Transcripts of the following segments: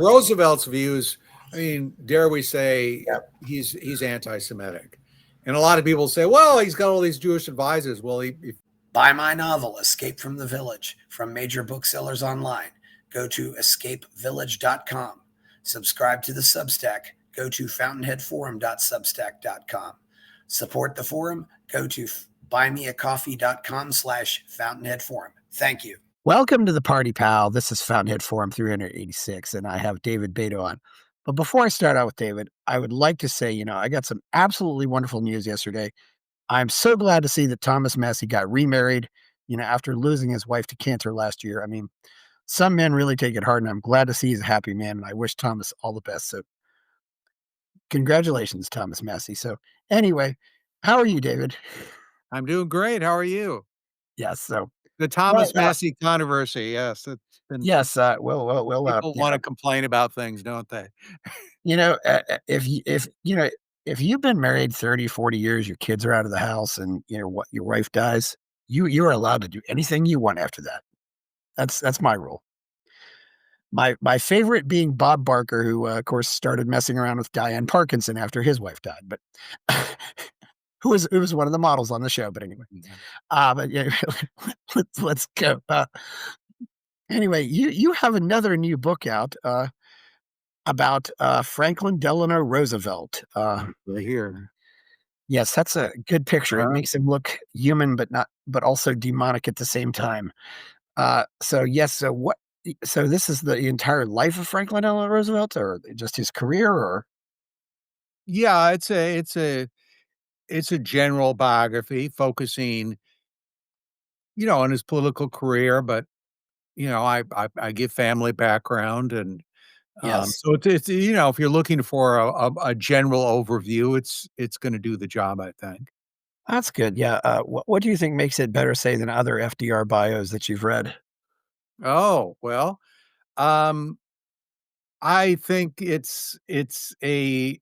Roosevelt's views, I mean, dare we say Yep. he's anti-Semitic. And a lot of people say, well, he's got all these Jewish advisors. Well, Buy my novel, Escape from the Village, from major booksellers online. Go to escapevillage.com. Subscribe to the Substack. Go to fountainheadforum.substack.com. Support the forum. Go to buymeacoffee.com/fountainheadforum. Thank you. Welcome to the party, pal. This is Fountainhead Forum 386, and I have David Beito on. But before I start out with David, I would like to say, I got some absolutely wonderful news yesterday. I'm so glad to see that Thomas Massey got remarried, after losing his wife to cancer last year. I mean, some men really take it hard, and I'm glad to see he's a happy man, and I wish Thomas all the best. So congratulations, Thomas Massey. So anyway, how are you, David? I'm doing great. How are you? Yes. So the Thomas Massey controversy. Yes. It's been, yes. Well, people want to complain about things, don't they? If you've been married 30, 40 years, your kids are out of the house and what your wife dies, you're allowed to do anything you want after that. That's my rule. My favorite being Bob Barker, who of course started messing around with Diane Parkinson after his wife died, but who was one of the models on the show. But anyway, let's go. Anyway, you have another new book out about Franklin Delano Roosevelt. Right here. Yes, that's a good picture. It makes him look human, but also demonic at the same time. So this is the entire life of Franklin Delano Roosevelt, or just his career, or? Yeah, it's a general biography focusing, on his political career, but I give family background, and yes. So it's if you're looking for a general overview, it's going to do the job, I think. That's good. Yeah. What do you think makes it better, say, than other FDR bios that you've read? Oh, well, I think it's a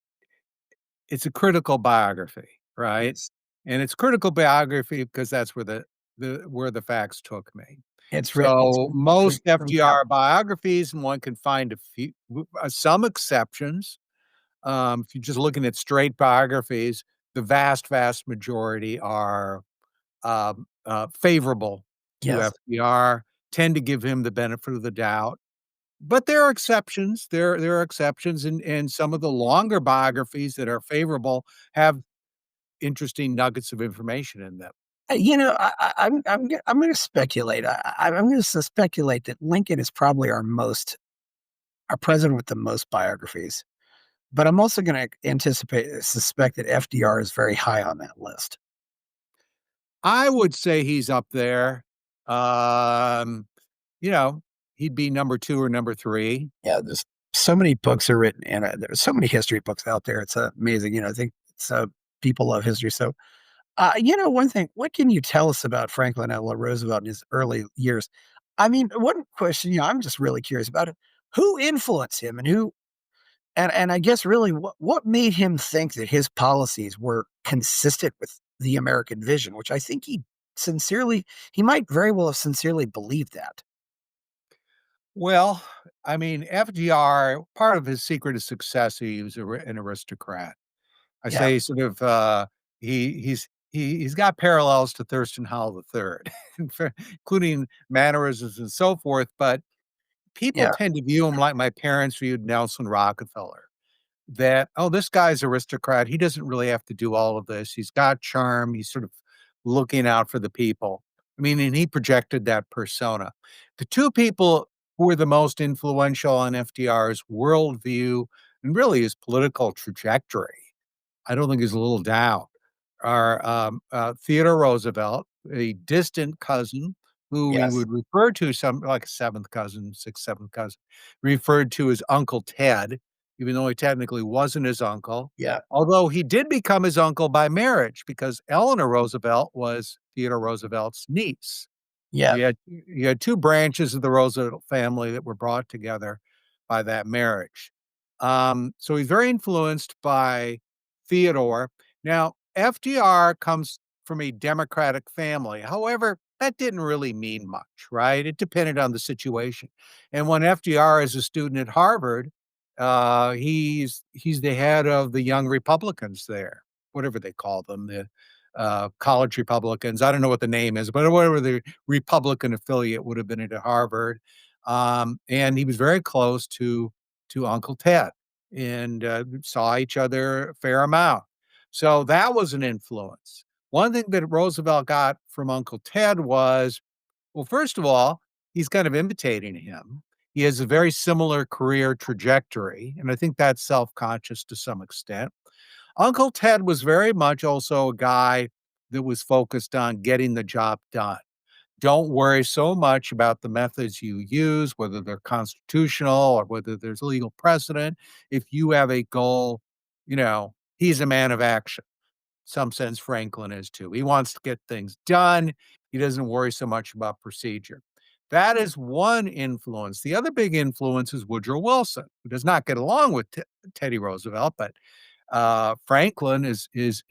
critical biography, right? Yes. And it's critical biography because that's where the facts took me. It's So most written FDR biographies, and one can find some exceptions. If you're just looking at straight biographies, the vast majority are favorable to Yes. FDR, tend to give him the benefit of the doubt. But there are exceptions. There are exceptions, and some of the longer biographies that are favorable have interesting nuggets of information in them. I'm going to speculate. I'm going to speculate that Lincoln is probably our president with the most biographies. But I'm also going to suspect that FDR is very high on that list. I would say he's up there. He'd be number 2 or number 3. Yeah, there's so many books are written, and there's so many history books out there. It's amazing. I think people love history. So, one thing, what can you tell us about Franklin Delano Roosevelt in his early years? I mean, one question, I'm just really curious about it. Who influenced him, and who? And I guess really what made him think that his policies were consistent with the American vision, which I think he might very well have sincerely believed that. Well, I mean, FDR, part of his secret of success, he was an aristocrat. I Yeah. say sort of, he's got parallels to Thurston Howell III, including mannerisms and so forth, but people tend to view him like my parents viewed Nelson Rockefeller, that, oh, this guy's aristocrat. He doesn't really have to do all of this. He's got charm. He's sort of looking out for the people. I mean, and he projected that persona. The two people who were the most influential on FDR's worldview and really his political trajectory, I don't think there's a little doubt, are Theodore Roosevelt, a distant cousin who we would refer to like a seventh cousin, sixth, seventh cousin, referred to as Uncle Ted, even though he technically wasn't his uncle. Yeah. Although he did become his uncle by marriage because Eleanor Roosevelt was Theodore Roosevelt's niece. Yeah. You had 2 branches of the Roosevelt family that were brought together by that marriage. So he's very influenced by Theodore. Now, FDR comes from a Democratic family. However, that didn't really mean much, right? It depended on the situation. And when FDR is a student at Harvard, he's the head of the Young Republicans there, whatever they call them, the college Republicans. I don't know what the name is, but whatever the Republican affiliate would have been at Harvard. And he was very close to Uncle Ted and saw each other a fair amount. So that was an influence. One thing that Roosevelt got from Uncle Ted was, well, first of all, he's kind of imitating him. He has a very similar career trajectory, and I think that's self-conscious to some extent. Uncle Ted was very much also a guy that was focused on getting the job done. Don't worry so much about the methods you use, whether they're constitutional or whether there's legal precedent. If you have a goal, he's a man of action. Some sense Franklin is too. He wants to get things done. He doesn't worry so much about procedure. That is one influence. The other big influence is Woodrow Wilson, who does not get along with Teddy Roosevelt, but Franklin is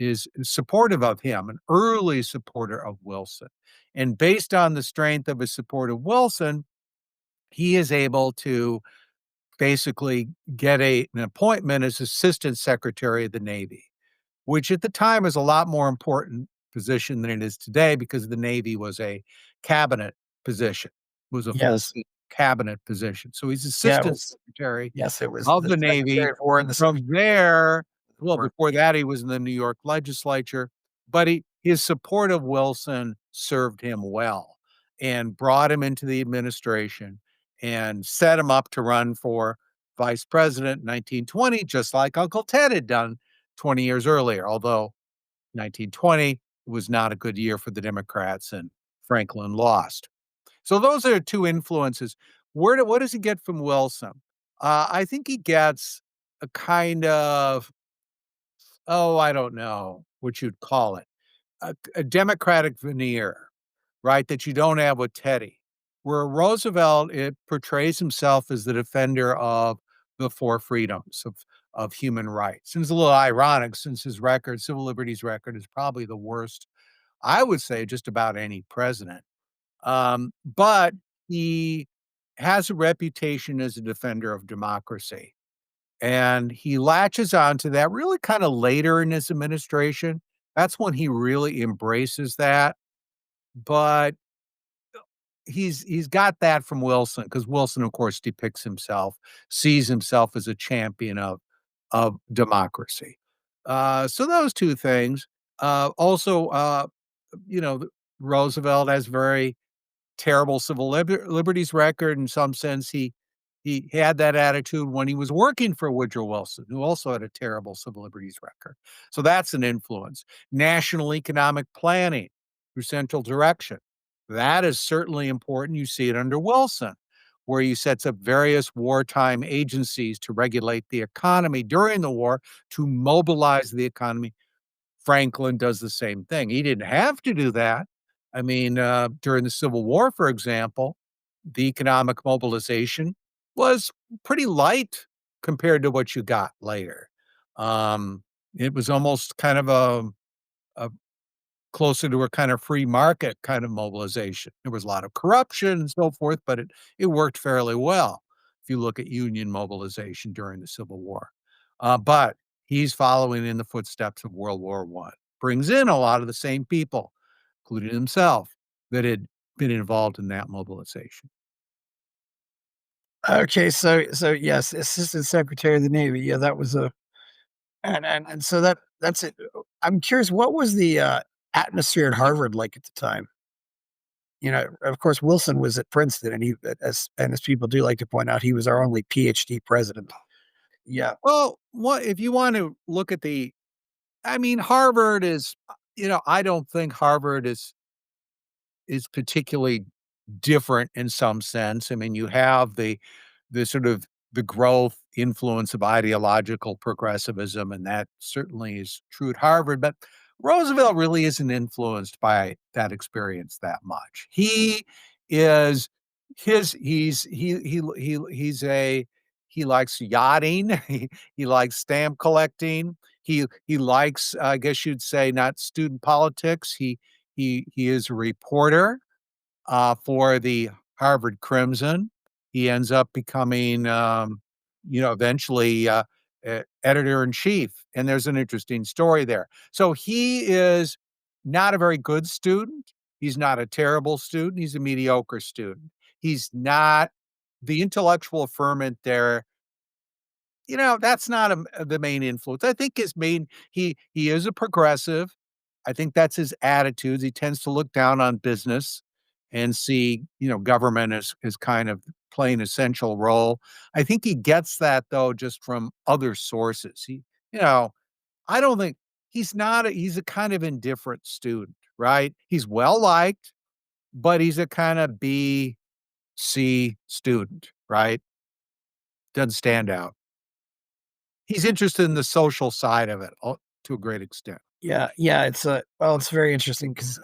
supportive of him, an early supporter of Wilson. And based on the strength of his support of Wilson, he is able to basically get an appointment as Assistant Secretary of the Navy, which at the time is a lot more important position than it is today because the Navy was a cabinet position, was a full Yes. cabinet position. So he's Yeah, it Assistant was Secretary yes, it was of the the Navy, Secretary of War and and the from Secretary there, well, of before that, he was in the New York legislature, but his support of Wilson served him well and brought him into the administration and set him up to run for vice president in 1920, just like Uncle Ted had done 20 years earlier, although 1920 was not a good year for the Democrats and Franklin lost. So those are two influences. What does he get from Wilson? I think he gets a kind of, oh, I don't know what you'd call it, a democratic veneer, right? That you don't have with Teddy. Where Roosevelt, it portrays himself as the defender of the four freedoms of human rights. And it's a little ironic since his record, civil liberties record, is probably the worst, I would say, just about any president. But he has a reputation as a defender of democracy. And he latches on to that really kind of later in his administration. That's when he really embraces that. But he's got that from Wilson because Wilson, of course, depicts himself, sees himself as a champion of democracy. So those two things. Also, you know, Roosevelt has very terrible civil liberties record. In some sense, he had that attitude when he was working for Woodrow Wilson, who also had a terrible civil liberties record. So that's an influence. National economic planning through central direction. That is certainly important. You see it under Wilson, where he sets up various wartime agencies to regulate the economy during the war, to mobilize the economy. Franklin does the same thing. He didn't have to do that. I mean, during the Civil War, for example, the economic mobilization was pretty light compared to what you got later. Um, it was almost kind of a closer to a kind of free market kind of mobilization. There was a lot of corruption and so forth, but it worked fairly well if you look at union mobilization during the Civil War. But he's following in the footsteps of World War I, brings in a lot of the same people, including himself, that had been involved in that mobilization. Okay, so yes, Assistant Secretary of the Navy. Yeah, that was a and so that's it. I'm curious, what was the atmosphere at Harvard like at the time? Of course, Wilson was at Princeton, and as people do like to point out, he was our only PhD president. Yeah. Well, what if you want to look at I mean, Harvard is, I don't think Harvard is particularly different in some sense. I mean, you have the sort of the growth influence of ideological progressivism, and that certainly is true at Harvard. But Roosevelt really isn't influenced by that experience that much. He is he's a he likes yachting. He likes stamp collecting. He likes, I guess you'd say, not student politics. He is a reporter. for the Harvard Crimson. He ends up becoming, eventually editor in chief. And there's an interesting story there. So he is not a very good student. He's not a terrible student. He's a mediocre student. He's not the intellectual ferment there. That's not the main influence. I think his main he is a progressive. I think that's his attitudes. He tends to look down on business and see, government as kind of playing essential role. I think he gets that though just from other sources. You know, I don't think he's a kind of indifferent student, right? He's well liked, but he's a kind of B, C student, right? Doesn't stand out. He's interested in the social side of it, to a great extent. Yeah, yeah, it's very interesting because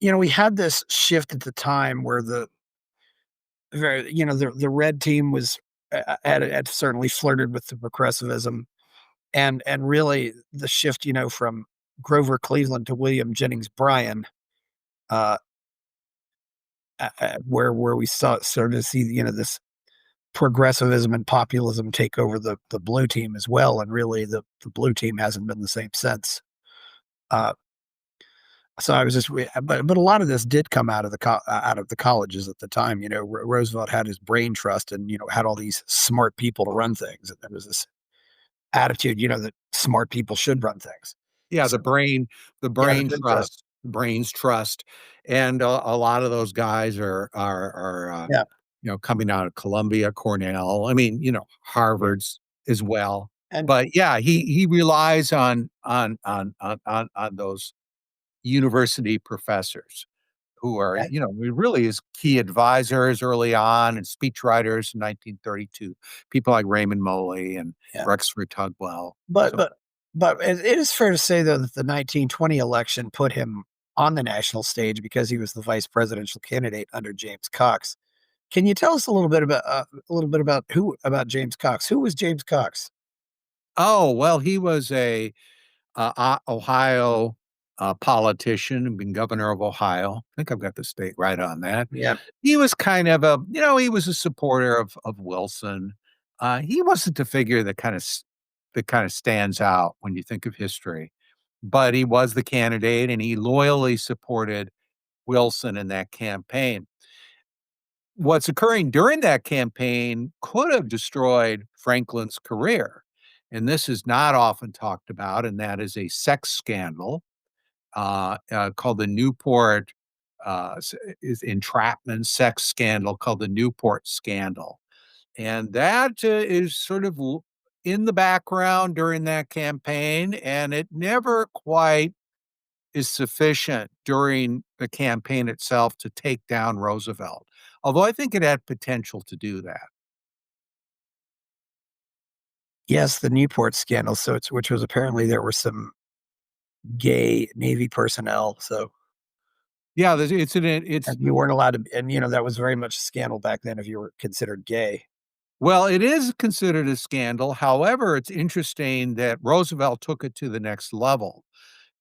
we had this shift at the time where the red team was had certainly flirted with the progressivism, and really the shift, from Grover Cleveland to William Jennings Bryan, uh, where we started to see, this progressivism and populism take over the blue team as well, and really the blue team hasn't been the same since. Uh, so I was just, but a lot of this did come out of out of the colleges at the time. Roosevelt had his brain trust, and had all these smart people to run things, and there was this attitude, that smart people should run things. Yeah, So the yeah, the brain brain trust. trust, brains trust, and a lot of those guys are Yeah, coming out of Columbia, Cornell. I mean, yeah, Harvard's as well. and But yeah, he relies on those university professors who are, and really his key advisors early on and speechwriters in 1932, people like Raymond Moley and yeah. Rexford Tugwell. But So, but but it is fair to say, though, that the 1920 election put him on the national stage because he was the vice presidential candidate under James Cox. Can you tell us a little bit about who about James Cox? Who was James Cox? oh, well, he was a Ohio politician and been governor of Ohio. I think I've got the state right on that. Yeah. He was kind of he was a supporter of Wilson. He wasn't the figure that kind of stands out when you think of history, but he was the candidate and he loyally supported Wilson in that campaign. What's occurring during that campaign could have destroyed Franklin's career. And this is not often talked about, and that is a sex scandal called the Newport is entrapment sex scandal called the Newport scandal, and that is sort of in the background during that campaign, and it never quite is sufficient during the campaign itself to take down Roosevelt. Although I think it had potential to do that. Yes, the Newport scandal. So which was apparently there were some gay Navy personnel. So Yeah, it's and you weren't allowed to, and that was very much a scandal back then if you were considered gay. well, it is considered a scandal. However, it's interesting that Roosevelt took it to the next level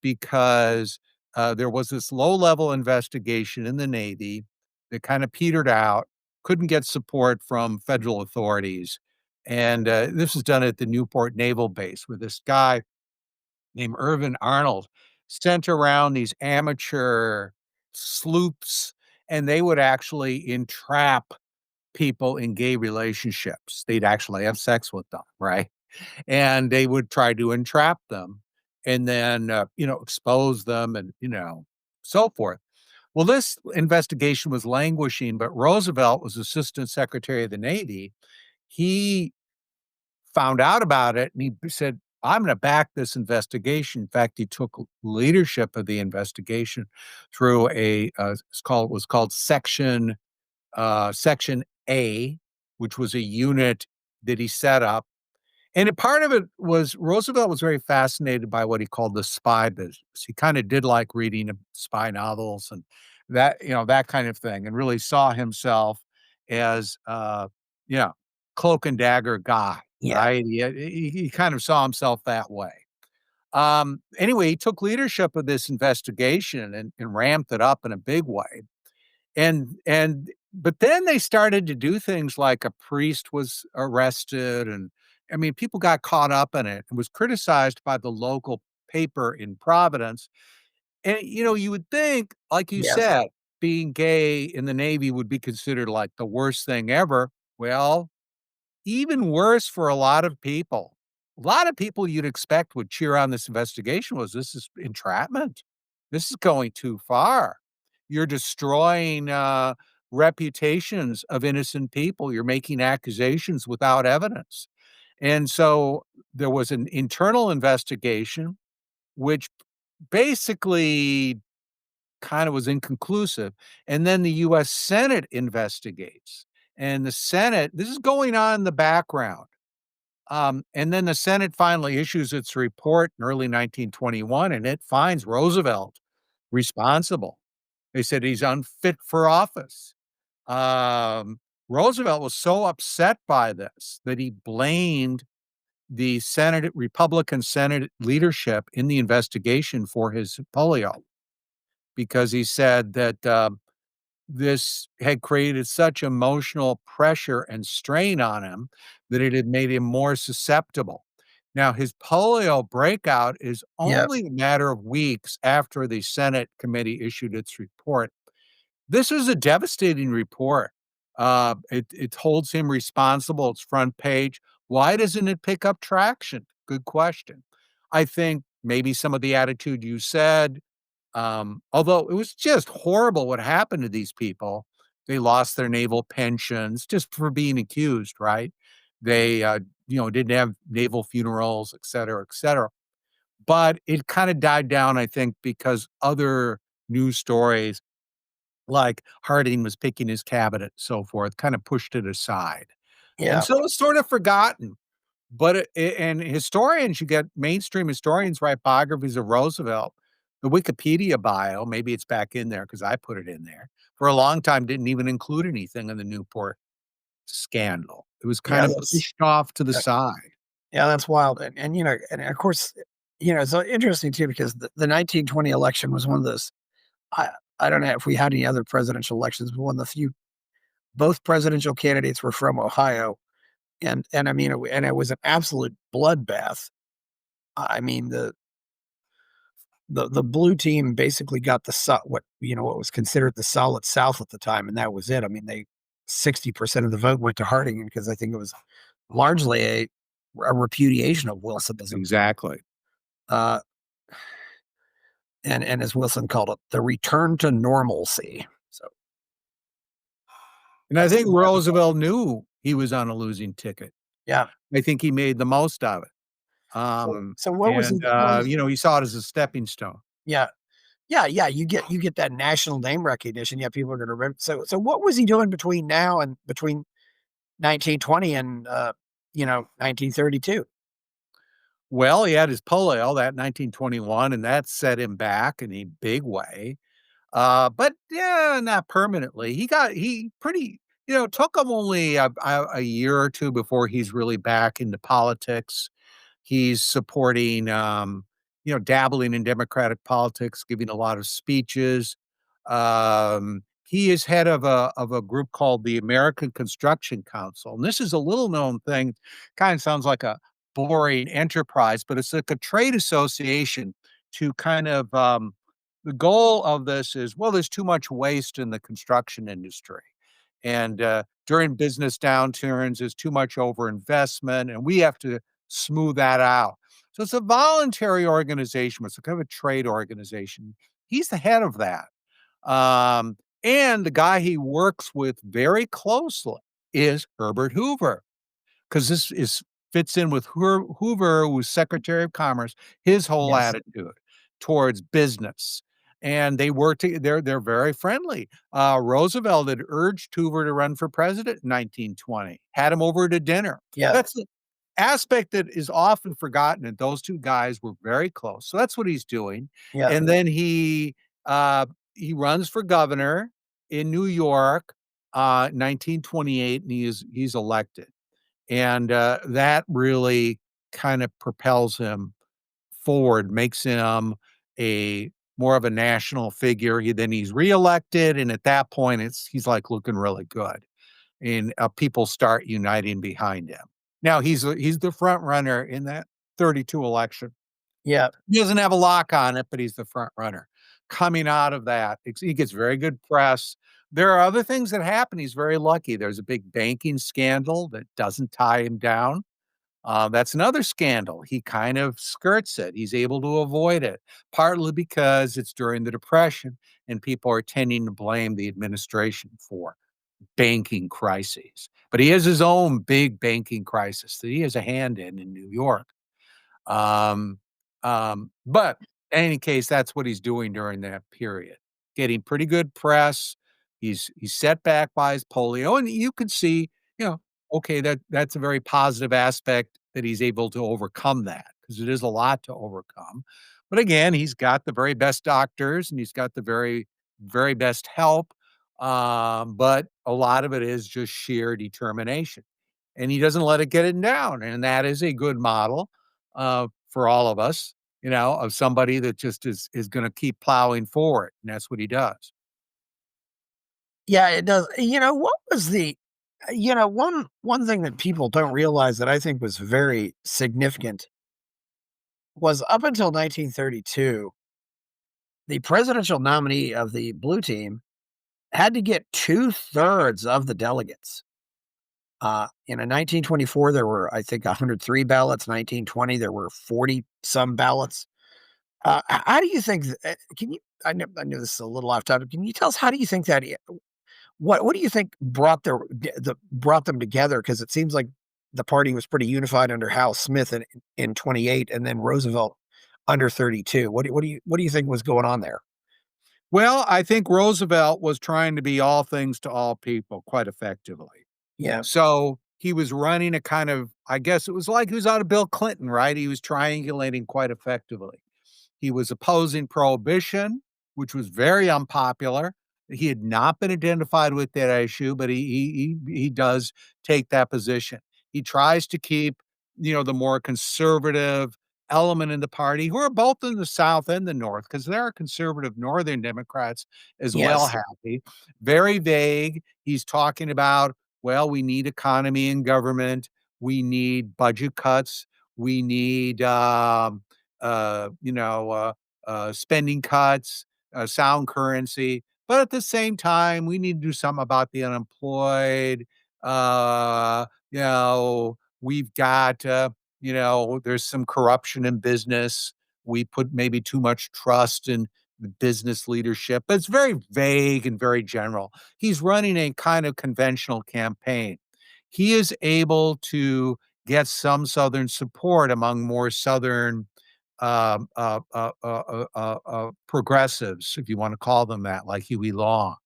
because there was this low-level investigation in the Navy that kind of petered out, couldn't get support from federal authorities, and this was done at the Newport Naval Base, where this guy named Irvin Arnold sent around these amateur sleuths, and they would actually entrap people in gay relationships. They'd actually have sex with them, right? And they would try to entrap them and then, expose them and, so forth. Well, this investigation was languishing, but Roosevelt was Assistant Secretary of the Navy. He found out about it and he said, I'm going to back this investigation. In fact, he took leadership of the investigation through was called Section A, which was a unit that he set up. And part of it was Roosevelt was very fascinated by what he called the spy business. He kind of did like reading spy novels and that kind of thing, and really saw himself as, yeah, cloak and dagger guy, Yeah. right? He kind of saw himself that way. Anyway, he took leadership of this investigation and ramped it up in a big way. And but then they started to do things like a priest was arrested, and I mean, people got caught up in it and was criticized by the local paper in Providence. And, you would think, like you Yes. said, being gay in the Navy would be considered like the worst thing ever. Well, even worse for a lot of people. A lot of people you'd expect would cheer on this investigation was this is entrapment. This is going too far. You're destroying reputations of innocent people. You're making accusations without evidence. And so there was an internal investigation, which basically kind of was inconclusive. And then the US Senate investigates. And the Senate, this is going on in the background. And then the Senate finally issues its report in early 1921, and it finds Roosevelt responsible. They said he's unfit for office. Um, Roosevelt was so upset by this that he blamed the Senate Republican Senate leadership in the investigation for his polio because he said that this had created such emotional pressure and strain on him that it had made him more susceptible. Now, his polio breakout is Yep. only a matter of weeks after the Senate committee issued its report. This is a devastating report. It holds him responsible. It's front page. Why doesn't it pick up traction? Good question. I think maybe some of the attitude you said, although it was just horrible what happened to these people. They lost their naval pensions just for being accused, right? They, didn't have naval funerals, et cetera, et cetera. But it kind of died down, I think, because other news stories like Harding was picking his cabinet, so forth, kind of pushed it aside. And Yeah. so it's sort of forgotten. But and historians, you get mainstream historians write biographies of Roosevelt. The Wikipedia bio, maybe it's back in there because I put it in there, for a long time didn't even include anything on the Newport scandal. It was kind Yeah. of pushed off to the Uh, side. yeah, that's wild. And and of course, it's so interesting too because the 1920 election was one of those. I I don't know if we had any other presidential elections, but one of the few. Both presidential candidates were from Ohio, and I mean, and it was an absolute bloodbath. I mean, the blue team basically got what was considered the solid South at the time, and that was it. I mean, they 60% of the vote went to Harding because I think it was largely a repudiation of Wilsonism. Exactly. Uh, and as Wilson called it, the return to normalcy. So And I that's think Roosevelt knew he was on a losing ticket. yeah. I think he made the most of it. So what was And, it? What was he saw it as a stepping stone. yeah. Yeah, yeah, you get that national name recognition. Yeah, people are gonna remember. So what was he doing between now and between 1920 and 1932? Well, he had his polio, that 1921, and that set him back in a big way. But yeah, not permanently. He pretty, took him only a year or two before he's really back into politics. He's supporting, dabbling in democratic politics, giving a lot of speeches. He is head of a group called the American Construction Council, and this is a little known thing. Kind of sounds like a boring enterprise, but it's like a trade association to kind of the goal of this is well, there's too much waste in the construction industry. And during business downturns, there's too much overinvestment, and we have to smooth that out. So it's a voluntary organization, it's a kind of a trade organization. He's the head of that. And the guy he works with very closely is Herbert Hoover, because this is fits in with Hoover, who was Secretary of Commerce, his whole Yes. attitude towards business. And they work to they're very friendly. Roosevelt had urged Hoover to run for president in 1920, had him over to dinner. Yeah. That's the aspect that is often forgotten, and those 2 guys were very close. So that's what he's doing. Yeah. And then he runs for governor in New York, 1928, and he's elected. And, that really kind of propels him forward, makes him a more of a national figure. Then he's reelected, and at that point, he's like looking really good, and people start uniting behind him. Now he's the front runner in that 32 election. Yeah. He doesn't have a lock on it, but he's the front runner. Coming out of that, he gets very good press. There are other things that happen. He's very lucky. There's a big banking scandal that doesn't tie him down. That's another scandal. He kind of skirts it. He's able to avoid it, partly because it's during the Depression and people are tending to blame the administration for banking crises. But he has his own big banking crisis that he has a hand in New York. Um, but in any case, that's what he's doing during that period. Getting pretty good press. He's set back by his polio, and you could see, you know, okay, that's a very positive aspect that he's able to overcome that because it is a lot to overcome. But again, he's got the very best doctors and he's got the very best help. But a lot of it is just sheer determination, and he doesn't let it get him down, and that is a good model for all of us, of somebody that just is gonna keep plowing forward, and that's what he does. Yeah, it does. What was one thing that people don't realize that I think was very significant was up until 1932, the presidential nominee of the blue team had to get two-thirds of the delegates. In 1924, there were, I think, 103 ballots. 1920, there were 40 some ballots. How do you think? Can you? I know this is a little off topic. Can you tell us how do you think that? What do you think brought them together? Because it seems like the party was pretty unified under Hal Smith in 28, and then Roosevelt under 32. What do you think was going on there? Well, I think Roosevelt was trying to be all things to all people quite effectively. Yeah. So, he was running a kind of, I guess it was like he was out of Bill Clinton, right? He was triangulating quite effectively. He was opposing prohibition, which was very unpopular. He had not been identified with that issue, but he does take that position. He tries to keep, the more conservative element in the party, who are both in the South and the North, because there are conservative Northern Democrats as well Yes. happy. Very vague. He's talking about, well, we need economy and government. We need budget cuts. We need spending cuts, sound currency. But at the same time, we need to do something about the unemployed. We've got, there's some corruption in business. We put maybe too much trust in the business leadership, but it's very vague and very general. He's running a kind of conventional campaign. He is able to get some Southern support among more Southern progressives, if you want to call them that, like Huey Long.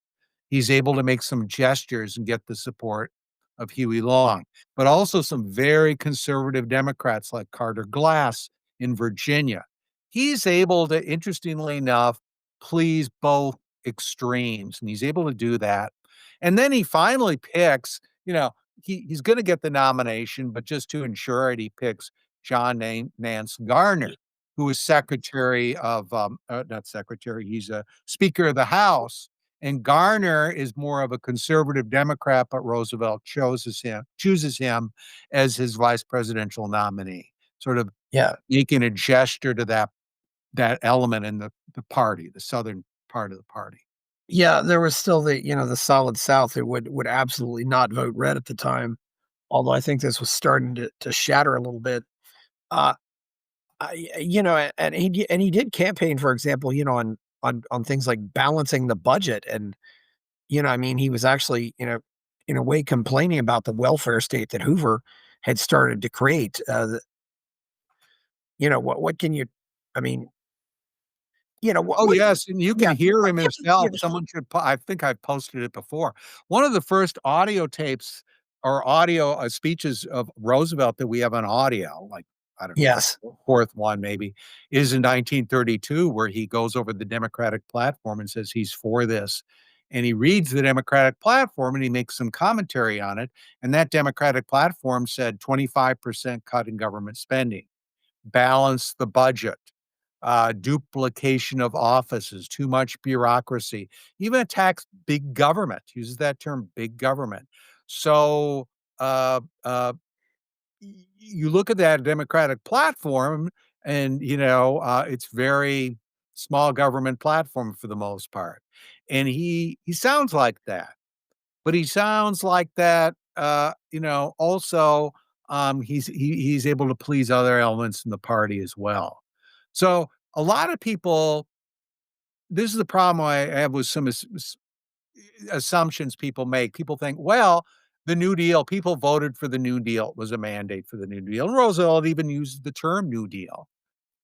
He's able to make some gestures and get the support of Huey Long, but also some very conservative Democrats like Carter Glass in Virginia. He's able to, interestingly enough, please both extremes, and he's able to do that. And then he finally picks, he's going to get the nomination, but just to ensure it, he picks Nance Garner, who is secretary of, not secretary, he's a Speaker of the House. And Garner is more of a conservative Democrat, but Roosevelt chooses him as his vice presidential nominee, sort of Yeah. making a gesture to that element in the party, the Southern part of the party. Yeah, there was still the solid South who would absolutely not vote red at the time, although I think this was starting to shatter a little bit. Uh, and he did campaign, for example, on things like balancing the budget and, I mean, he was actually, in a way complaining about the welfare state that Hoover had started to create. What can you I mean, Oh, what yes, and you can yeah, hear him give himself. us Someone should I think I've posted it before. One of the first audio tapes or audio, speeches of Roosevelt that we have on audio, like, I don't know, Yes. the 4th one maybe, is in 1932, where he goes over the Democratic platform and says he's for this. And he reads the Democratic platform, and he makes some commentary on it, and that Democratic platform said 25% cut in government spending, balance the budget, duplication of offices, too much bureaucracy, even attacks big government, uses that term, big government. So, uh, uh, you look at that Democratic platform and, it's very small government platform for the most part. And he sounds like that, but he sounds like that, also, he's able to please other elements in the party as well. So a lot of people, this is the problem I have with some assumptions people make. People think, well, the New Deal, people voted for the New Deal. It was a mandate for the New Deal. And Roosevelt even used the term New Deal,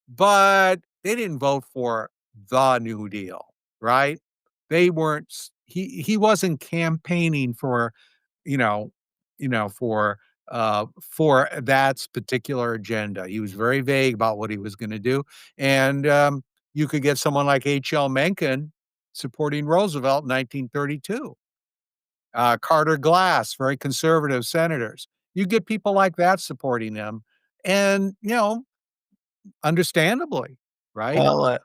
but they didn't vote for the New Deal, right? They weren't, he wasn't campaigning for, you know, for that particular agenda. He was very vague about what he was going to do. And you could get someone like H.L. Mencken supporting Roosevelt in 1932. Carter Glass, very conservative senators. You get people like that supporting him, and understandably, right? Well,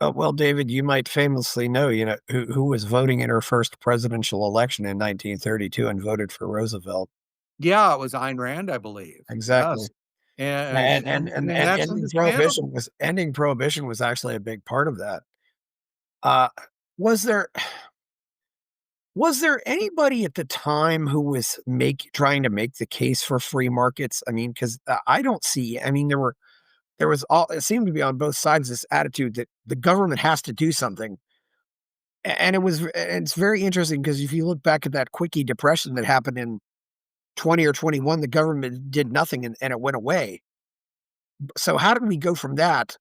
well, David, you might famously know, who was voting in her first presidential election in 1932 and voted for Roosevelt. Yeah, it was Ayn Rand, I believe. Exactly. Yes, and And and and and and and that's understandable. ending prohibition was actually a big part of that. Uh, was there was there anybody at the time who was trying to make the case for free markets? I mean, because I don't see. I mean, there was all it seemed to be on both sides this attitude that the government has to do something. And it's very interesting because if you look back at that quickie depression that happened in 20 or 21, the government did nothing and it went away. So how did we go from that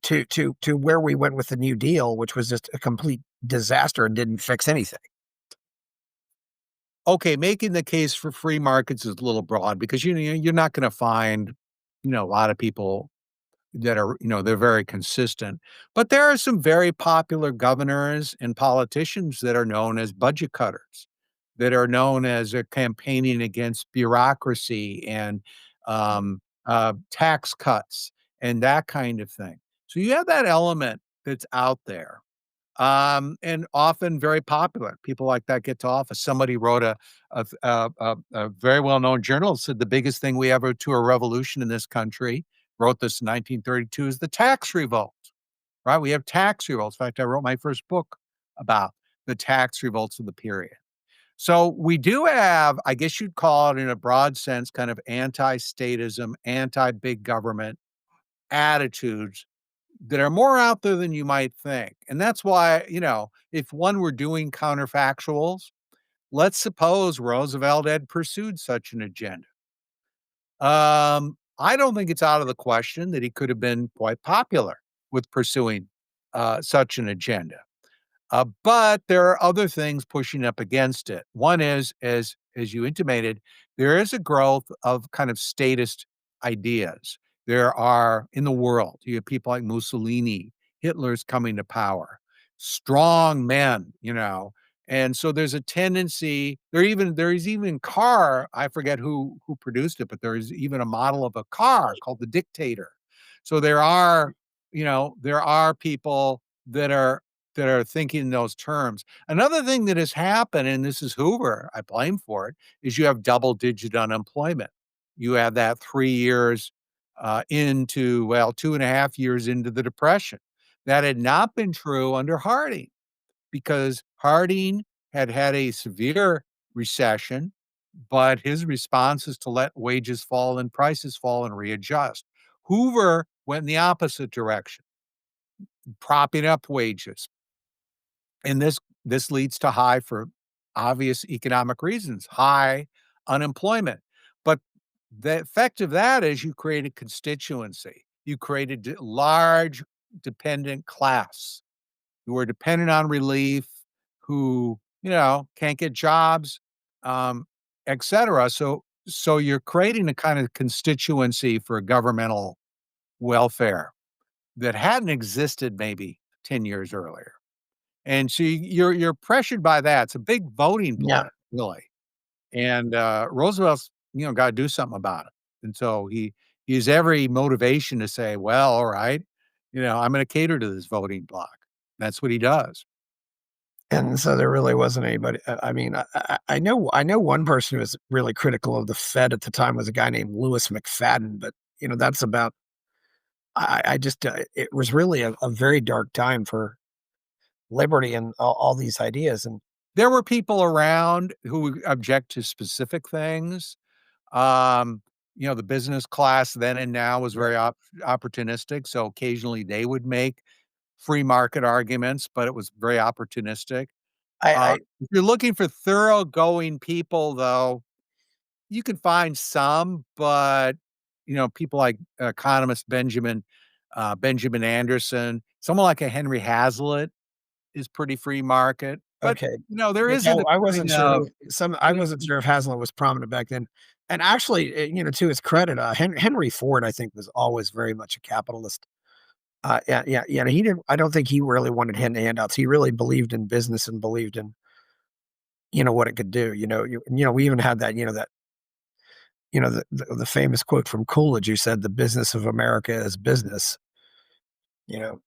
to where we went with the New Deal, which was just a complete disaster and didn't fix anything? Okay, making the case for free markets is a little broad because you're not going to find a lot of people that are they're very consistent. But there are some very popular governors and politicians that are known as budget cutters, that are known as campaigning against bureaucracy and tax cuts and that kind of thing. So you have that element that's out there, and often very popular. People like that get to office. Somebody wrote a very well known journalist said the biggest thing we ever to a revolution in this country, wrote this in 1932, is the tax revolt. Right? We have tax revolts. In fact, I wrote my first book about the tax revolts of the period. So we do have, I guess you'd call it in a broad sense, kind of anti-statism, anti-big government attitudes that are more out there than you might think. And that's why, if one were doing counterfactuals, let's suppose Roosevelt had pursued such an agenda. I don't think it's out of the question that he could have been quite popular with pursuing such an agenda. But there are other things pushing up against it. One is, as you intimated, there is a growth of kind of statist ideas. There are in the world, you have people like Mussolini, Hitler's coming to power, strong men, and so there's a tendency. There is even car. I forget who produced it, but there is even a model of a car called the Dictator. So there are people that are thinking in those terms. Another thing that has happened, and this is Hoover, I blame for it, is you have double-digit unemployment. You have that 3 years, into well, 2.5 years into the Depression. That had not been true under Harding, because Harding had had a severe recession, but his response is to let wages fall and prices fall and readjust. Hoover went in the opposite direction, propping up wages, and this leads to high, for obvious economic reasons, high unemployment. But the effect of that is you create a constituency. You create a large dependent class who are dependent on relief, who, can't get jobs, um, et cetera. So you're creating a kind of constituency for governmental welfare that hadn't existed maybe 10 years earlier. And so you're pressured by that. It's a big voting Yeah. blow, really. And, Roosevelt's, gotta do something about it. And so he has every motivation to say, "Well, all right, I'm gonna cater to this voting bloc. That's what he does. And so there really wasn't anybody. I mean, I know one person who was really critical of the Fed at the time was a guy named Louis McFadden, but that's about. I just it was really a very dark time for liberty and all these ideas. And There were people around who would object to specific things. Um, the business class then and now was right, very opportunistic, so occasionally they would make free market arguments, but it was very opportunistic. I If you're looking for thoroughgoing people, though, you can find some, but, people like economist Benjamin Anderson, someone like a Henry Hazlitt is pretty free market, but, okay, there which isn't a I wasn't kind sure of who some. I wasn't sure if Hazlitt was prominent back then. And actually, to his credit, Henry Ford, I think, was always very much a capitalist. Yeah, yeah, yeah. He didn't. I don't think he really wanted handouts. He really believed in business and believed in what it could do. We even had that. The famous quote from Coolidge, who said, "The business of America is business." You know,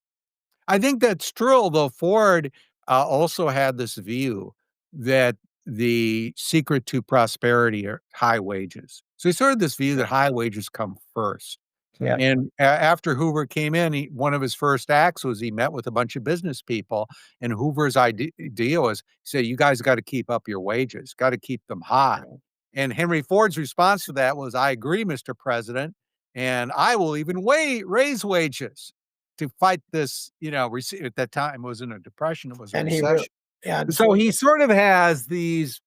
I think that's true, though Ford, also had this view that the secret to prosperity are high wages. So he sort of this view that high wages come first. yeah, And after Hoover came in, one of his first acts was he met with a bunch of business people, and Hoover's idea was, he said, "You guys got to keep up your wages, got to keep them high." And Henry Ford's response to that was, "I agree, Mr. President, and I will even raise wages to fight this." At that time, it wasn't a depression; it was a and he really, recession. yeah, and So Ford, he sort of has these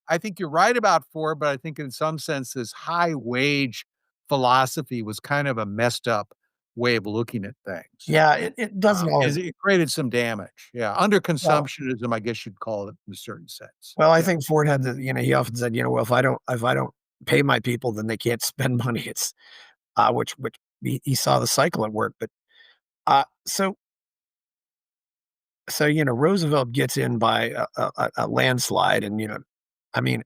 I think you're right about Ford, but I think in some sense, this high wage philosophy was kind of a messed up way of looking at things. yeah, it doesn't And always. it created some damage. Yeah, Well, underconsumptionism, I guess you'd call it in a certain sense. I Yeah. think Ford had the. He often said, well, if I don't pay my people, then they can't spend money. It's which he saw the cycle at work. But so Roosevelt gets in by a landslide, and I mean,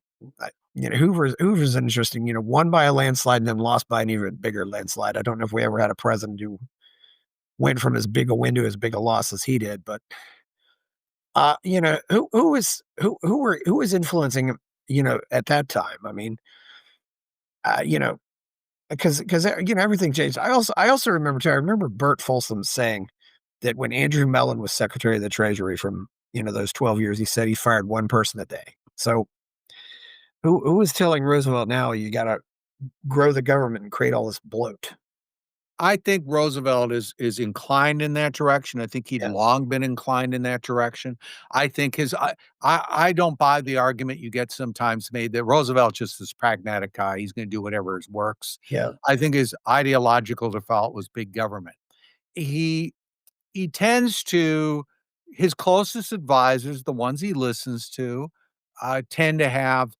Hoover's interesting. Won by a landslide and then lost by an even bigger landslide. I don't know if we ever had a president who went from as big a win to as big a loss as he did, but who was influencing him, at that time. I mean, uh, you know, because everything changed. I also remember too. I remember Bert Folsom saying that when Andrew Mellon was Secretary of the Treasury from those 12 years, he said he fired one person a day. So who was telling Roosevelt now you got to grow the government and create all this bloat? I think Roosevelt is inclined in that direction. I think he'd Yeah, long been inclined in that direction. I think I don't buy the argument you get sometimes made that Roosevelt just this pragmatic guy. He's going to do whatever works. yeah, I think his ideological default was big government. He he tends to his closest advisors, the ones he listens to, tend to have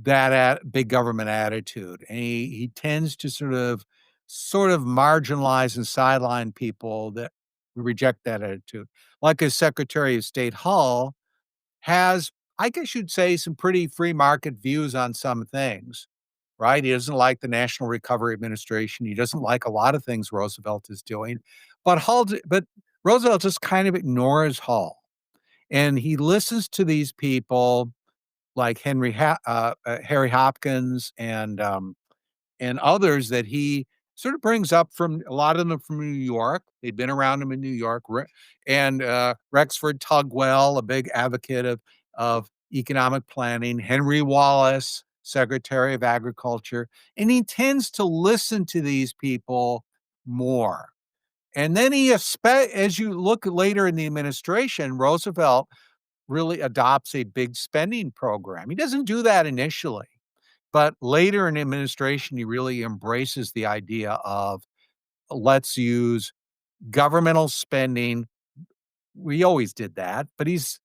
that big government attitude, and he tends to sort of marginalize and sideline people that reject that attitude. Like his Secretary of State Hull has, I guess you'd say, some pretty free market views on some things, right? He doesn't like the National Recovery Administration. He doesn't like a lot of things Roosevelt is doing, but Roosevelt just kind of ignores Hull, and he listens to these people like Harry Hopkins and others that he sort of brings up from a lot of them from New York. They'd been around him in New York, and Rexford Tugwell, a big advocate of economic planning, Henry Wallace, Secretary of Agriculture, and he tends to listen to these people more. And then as you look later in the administration, Roosevelt really adopts a big spending program. He doesn't do that initially, but later in administration, he really embraces the idea of let's use governmental spending. We always did that, but he's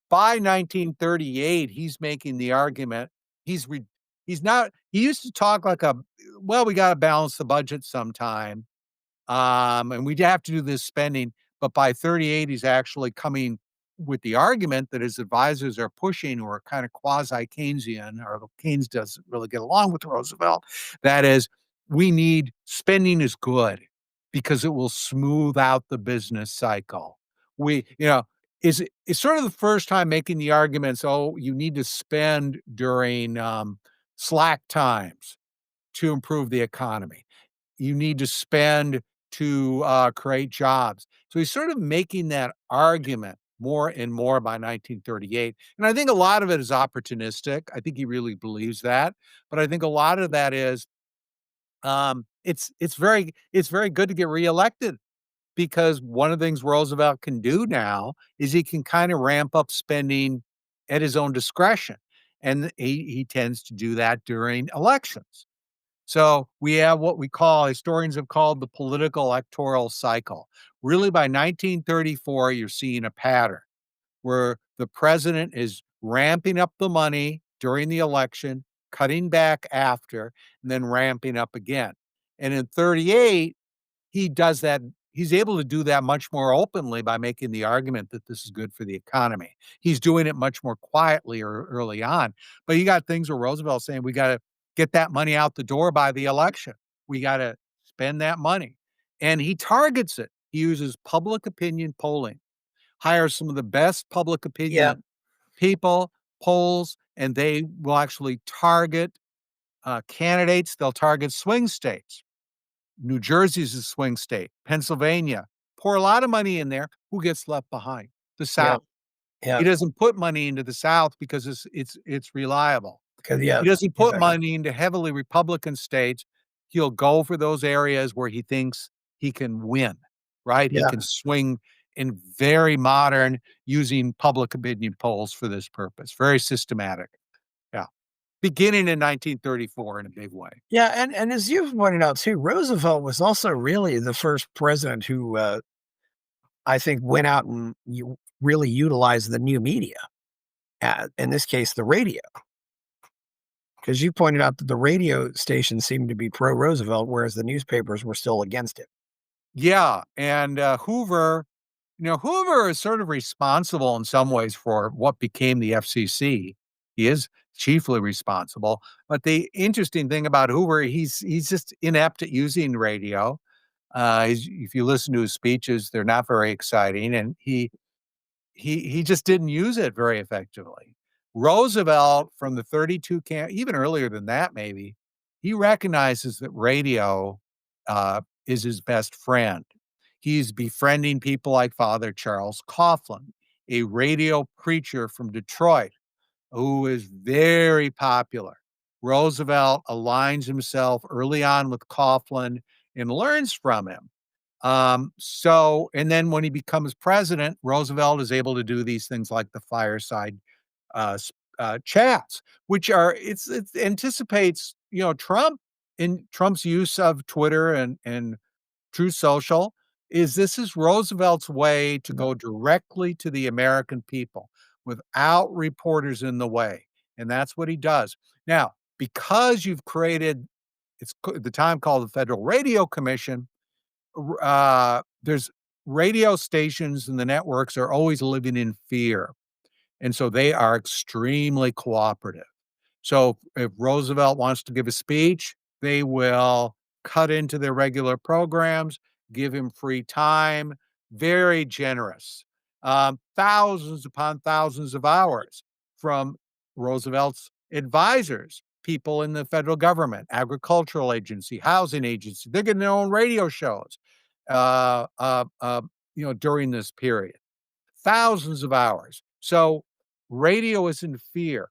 by 1938, he's making the argument. He's re, he's not. He used to talk like well, we got to balance the budget sometime, and we'd have to do this spending. But by 38, he's actually coming with the argument that his advisors are pushing, or kind of quasi Keynesian, or Keynes doesn't really get along with Roosevelt. That is, we need spending is good. because it will smooth out the business cycle. We, it's sort of the first time making the arguments, oh, you need to spend during slack times to improve the economy. You need to spend to create jobs. So he's sort of making that argument more and more by 1938. And I think a lot of it is opportunistic. I think he really believes that. But I think a lot of that is it's very good to get reelected because one of the things Roosevelt can do now is he can kind of ramp up spending at his own discretion. And he tends to do that during elections. So we have what we call historians have called the political electoral cycle. Really, by 1934, you're seeing a pattern where the president is ramping up the money during the election, cutting back after, and then ramping up again. And in 38, he does that. He's able to do that much more openly by making the argument that this is good for the economy. He's doing it much more quietly or early on. But you got things where Roosevelt's saying we got to get that money out the door by the election. We got to spend that money. And he targets it. He uses public opinion polling, hires some of the best public Yeah, opinion people, polls, and they will actually target candidates. They'll target swing states. New Jersey's a swing state, Pennsylvania. Pour a lot of money in there. Who gets left behind? The yeah, South. yeah. He doesn't put money into the South because it's reliable. Because He yeah, doesn't put exactly. money into heavily Republican states. He'll go for those areas where he thinks he can win, right? He Yeah. can swing in very modern using public opinion polls for this purpose. Very systematic. Yeah. Beginning in 1934 in a big way. Yeah, and as you've pointed out too, Roosevelt was also really the first president who, I think went out and you really utilized the new media, in this case, the radio. Because you pointed out that the radio stations seemed to be pro-Roosevelt, whereas the newspapers were still against it. Yeah, and, Hoover Hoover is sort of responsible in some ways for what became the FCC. He is chiefly responsible, but the interesting thing about Hoover, he's just inept at using radio. He's if you listen to his speeches, they're not very exciting, and he just didn't use it very effectively. Roosevelt from the 32 even earlier than that maybe, he recognizes that radio, is his best friend. He's befriending people like Father Charles Coughlin, a radio preacher from Detroit who is very popular. Roosevelt aligns himself early on with Coughlin and learns from him. And then when he becomes president, Roosevelt is able to do these things like the fireside chats, which are it anticipates Trump in Trump's use of Twitter and True Social. This is Roosevelt's way to Yeah. go directly to the American people without reporters in the way, and that's what he does. Now, because you've created at the time called the Federal Radio Commission, there's radio stations and the networks are always living in fear. And so they are extremely cooperative. So if Roosevelt wants to give a speech, they will cut into their regular programs, give him free time, very generous. Thousands upon thousands of hours from Roosevelt's advisors, people in the federal government, agricultural agency, housing agency. They're getting their own radio shows, uh, uh, uh, during this period. Thousands of hours. So radio is in fear.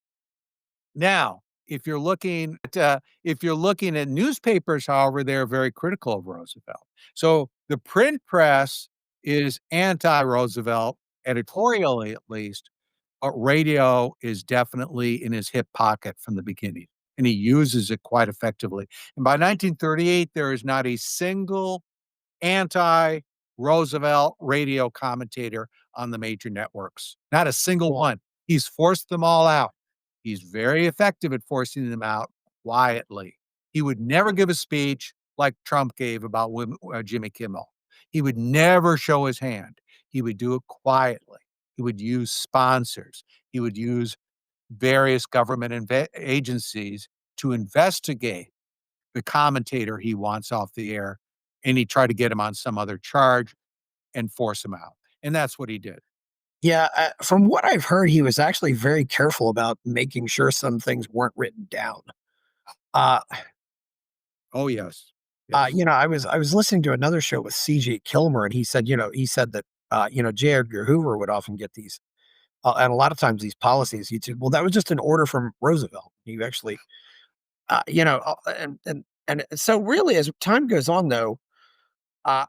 Now, if you're looking at newspapers, however, they're very critical of Roosevelt. So the print press is anti-Roosevelt, editorially at least, but radio is definitely in his hip pocket from the beginning, and he uses it quite effectively. And by 1938, there is not a single anti-Roosevelt radio commentator on the major networks. Not a single one. He's forced them all out. He's very effective at forcing them out quietly. He would never give a speech like Trump gave about Jimmy Kimmel. He would never show his hand. He would do it quietly. He would use sponsors. He would use various government agencies to investigate the commentator he wants off the air and he tried to get him on some other charge and force him out, and that's what he did. Yeah, from what I've heard, he was actually very careful about making sure some things weren't written down. Uh, Oh, yes. Yes. I was listening to another show with C.J. Kilmer, and he said that J. Edgar Hoover would often get these, and a lot of times these policies. He'd say, "Well, that was just an order from Roosevelt." He actually, and so really, as time goes on, though, uh,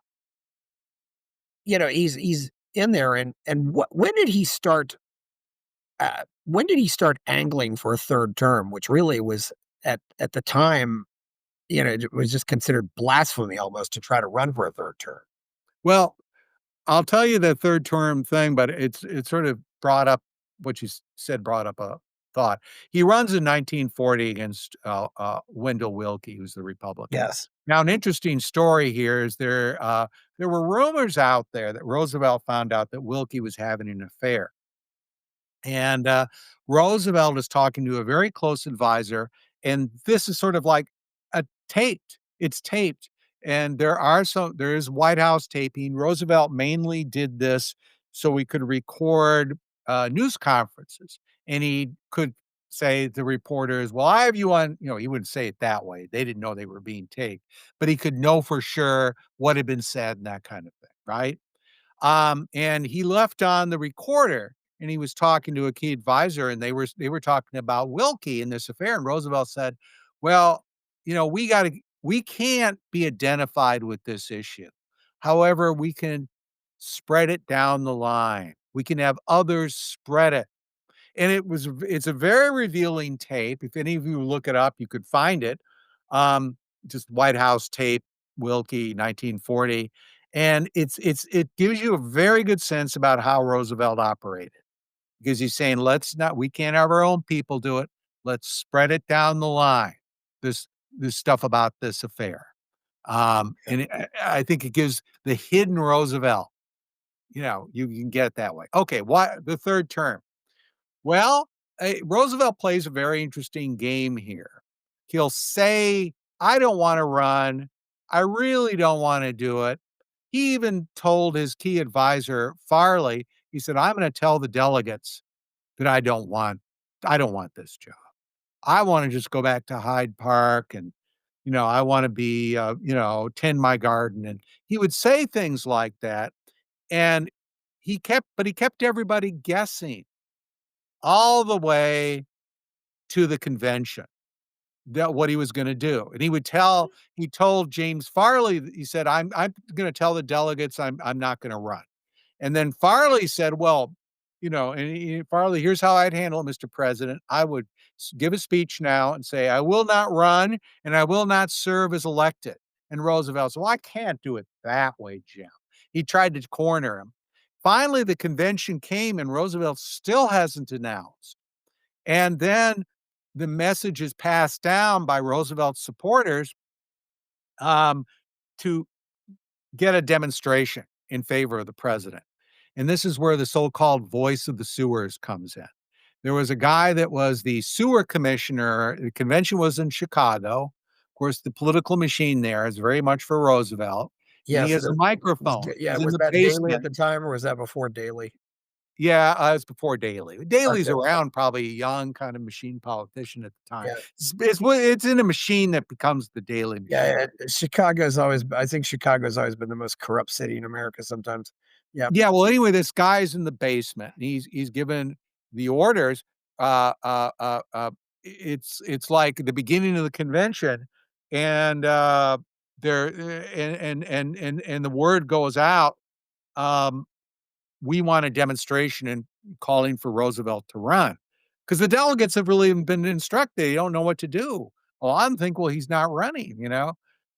he's in there, and when did he start? When did he start angling for a third term, which really was at the time, it was just considered blasphemy almost to try to run for a third term. Well, I'll tell you the third term thing, but it sort of brought up what you said brought up a thought. He runs in 1940 against Wendell Willkie, who's the Republican. Yes. Now, an interesting story here is there were rumors out there that Roosevelt found out that Willkie was having an affair. And, Roosevelt is talking to a very close advisor, and this is sort of like a taped it's taped, and there is White House taping. Roosevelt mainly did this so we could record, news conferences, and he could say to reporters, "Well, I have you on," he wouldn't say it that way, they didn't know they were being taped, but he could know for sure what had been said and that kind of thing, right? And he left on the recorder, and he was talking to a key advisor, and they were talking about Wilkie and this affair, and Roosevelt said, "Well, we can't be identified with this issue. However, we can spread it down the line. We can have others spread it." And it's a very revealing tape. If any of you look it up, you could find it. Um, just White House tape, Wilkie, 1940. And it gives you a very good sense about how Roosevelt operated because he's saying, we can't have our own people do it. Let's spread it down the line. This this stuff about this affair. Yeah. I think it gives the hidden Roosevelt, you can get it that way. Okay, why the third term? Well, Roosevelt plays a very interesting game here. He'll say, "I don't wanna run. I really don't wanna do it." He even told his key advisor, Farley, he said, "I'm gonna tell the delegates that I don't want this job. I wanna just go back to Hyde Park and, I wanna be, tend my garden," and he would say things like that, and he kept everybody guessing all the way to the convention that what he was gonna do, and he told James Farley, he said, "I'm gonna tell the delegates I'm not gonna run." And then Farley said, "Well," Farley, "Here's how I'd handle it, Mr. President. I would give a speech now and say, 'I will not run and I will not serve as elected.'" And Roosevelt said, "Well, I can't do it that way, Jim." He tried to corner him. Finally, the convention came and Roosevelt still hasn't announced. And then the message is passed down by Roosevelt's supporters, um, to get a demonstration in favor of the president. And this is where the so-called voice of the sewers comes in. There was a guy that was the sewer commissioner. The convention was in Chicago. Of course, the political machine there is very much for Roosevelt. And he Yes, has a microphone. yeah, He's in was the that Daily at basement. the time, or was that before Daily? Yeah, it's before Daley. Daley's Okay, around, probably a young kind of machine politician at the time. yeah, It's in a machine that becomes the Daley machine. yeah, I think Chicago's always been the most corrupt city in America sometimes. Yeah, Yeah, well, anyway, this guy's in the basement, and he's given the orders. Uh, uh, uh, uh, it's like the beginning of the convention, and there and the word goes out. Um, we want a demonstration and calling for Roosevelt to run because the delegates have really been instructed. They don't know what to do. Well, I'm thinking, well, he's not running.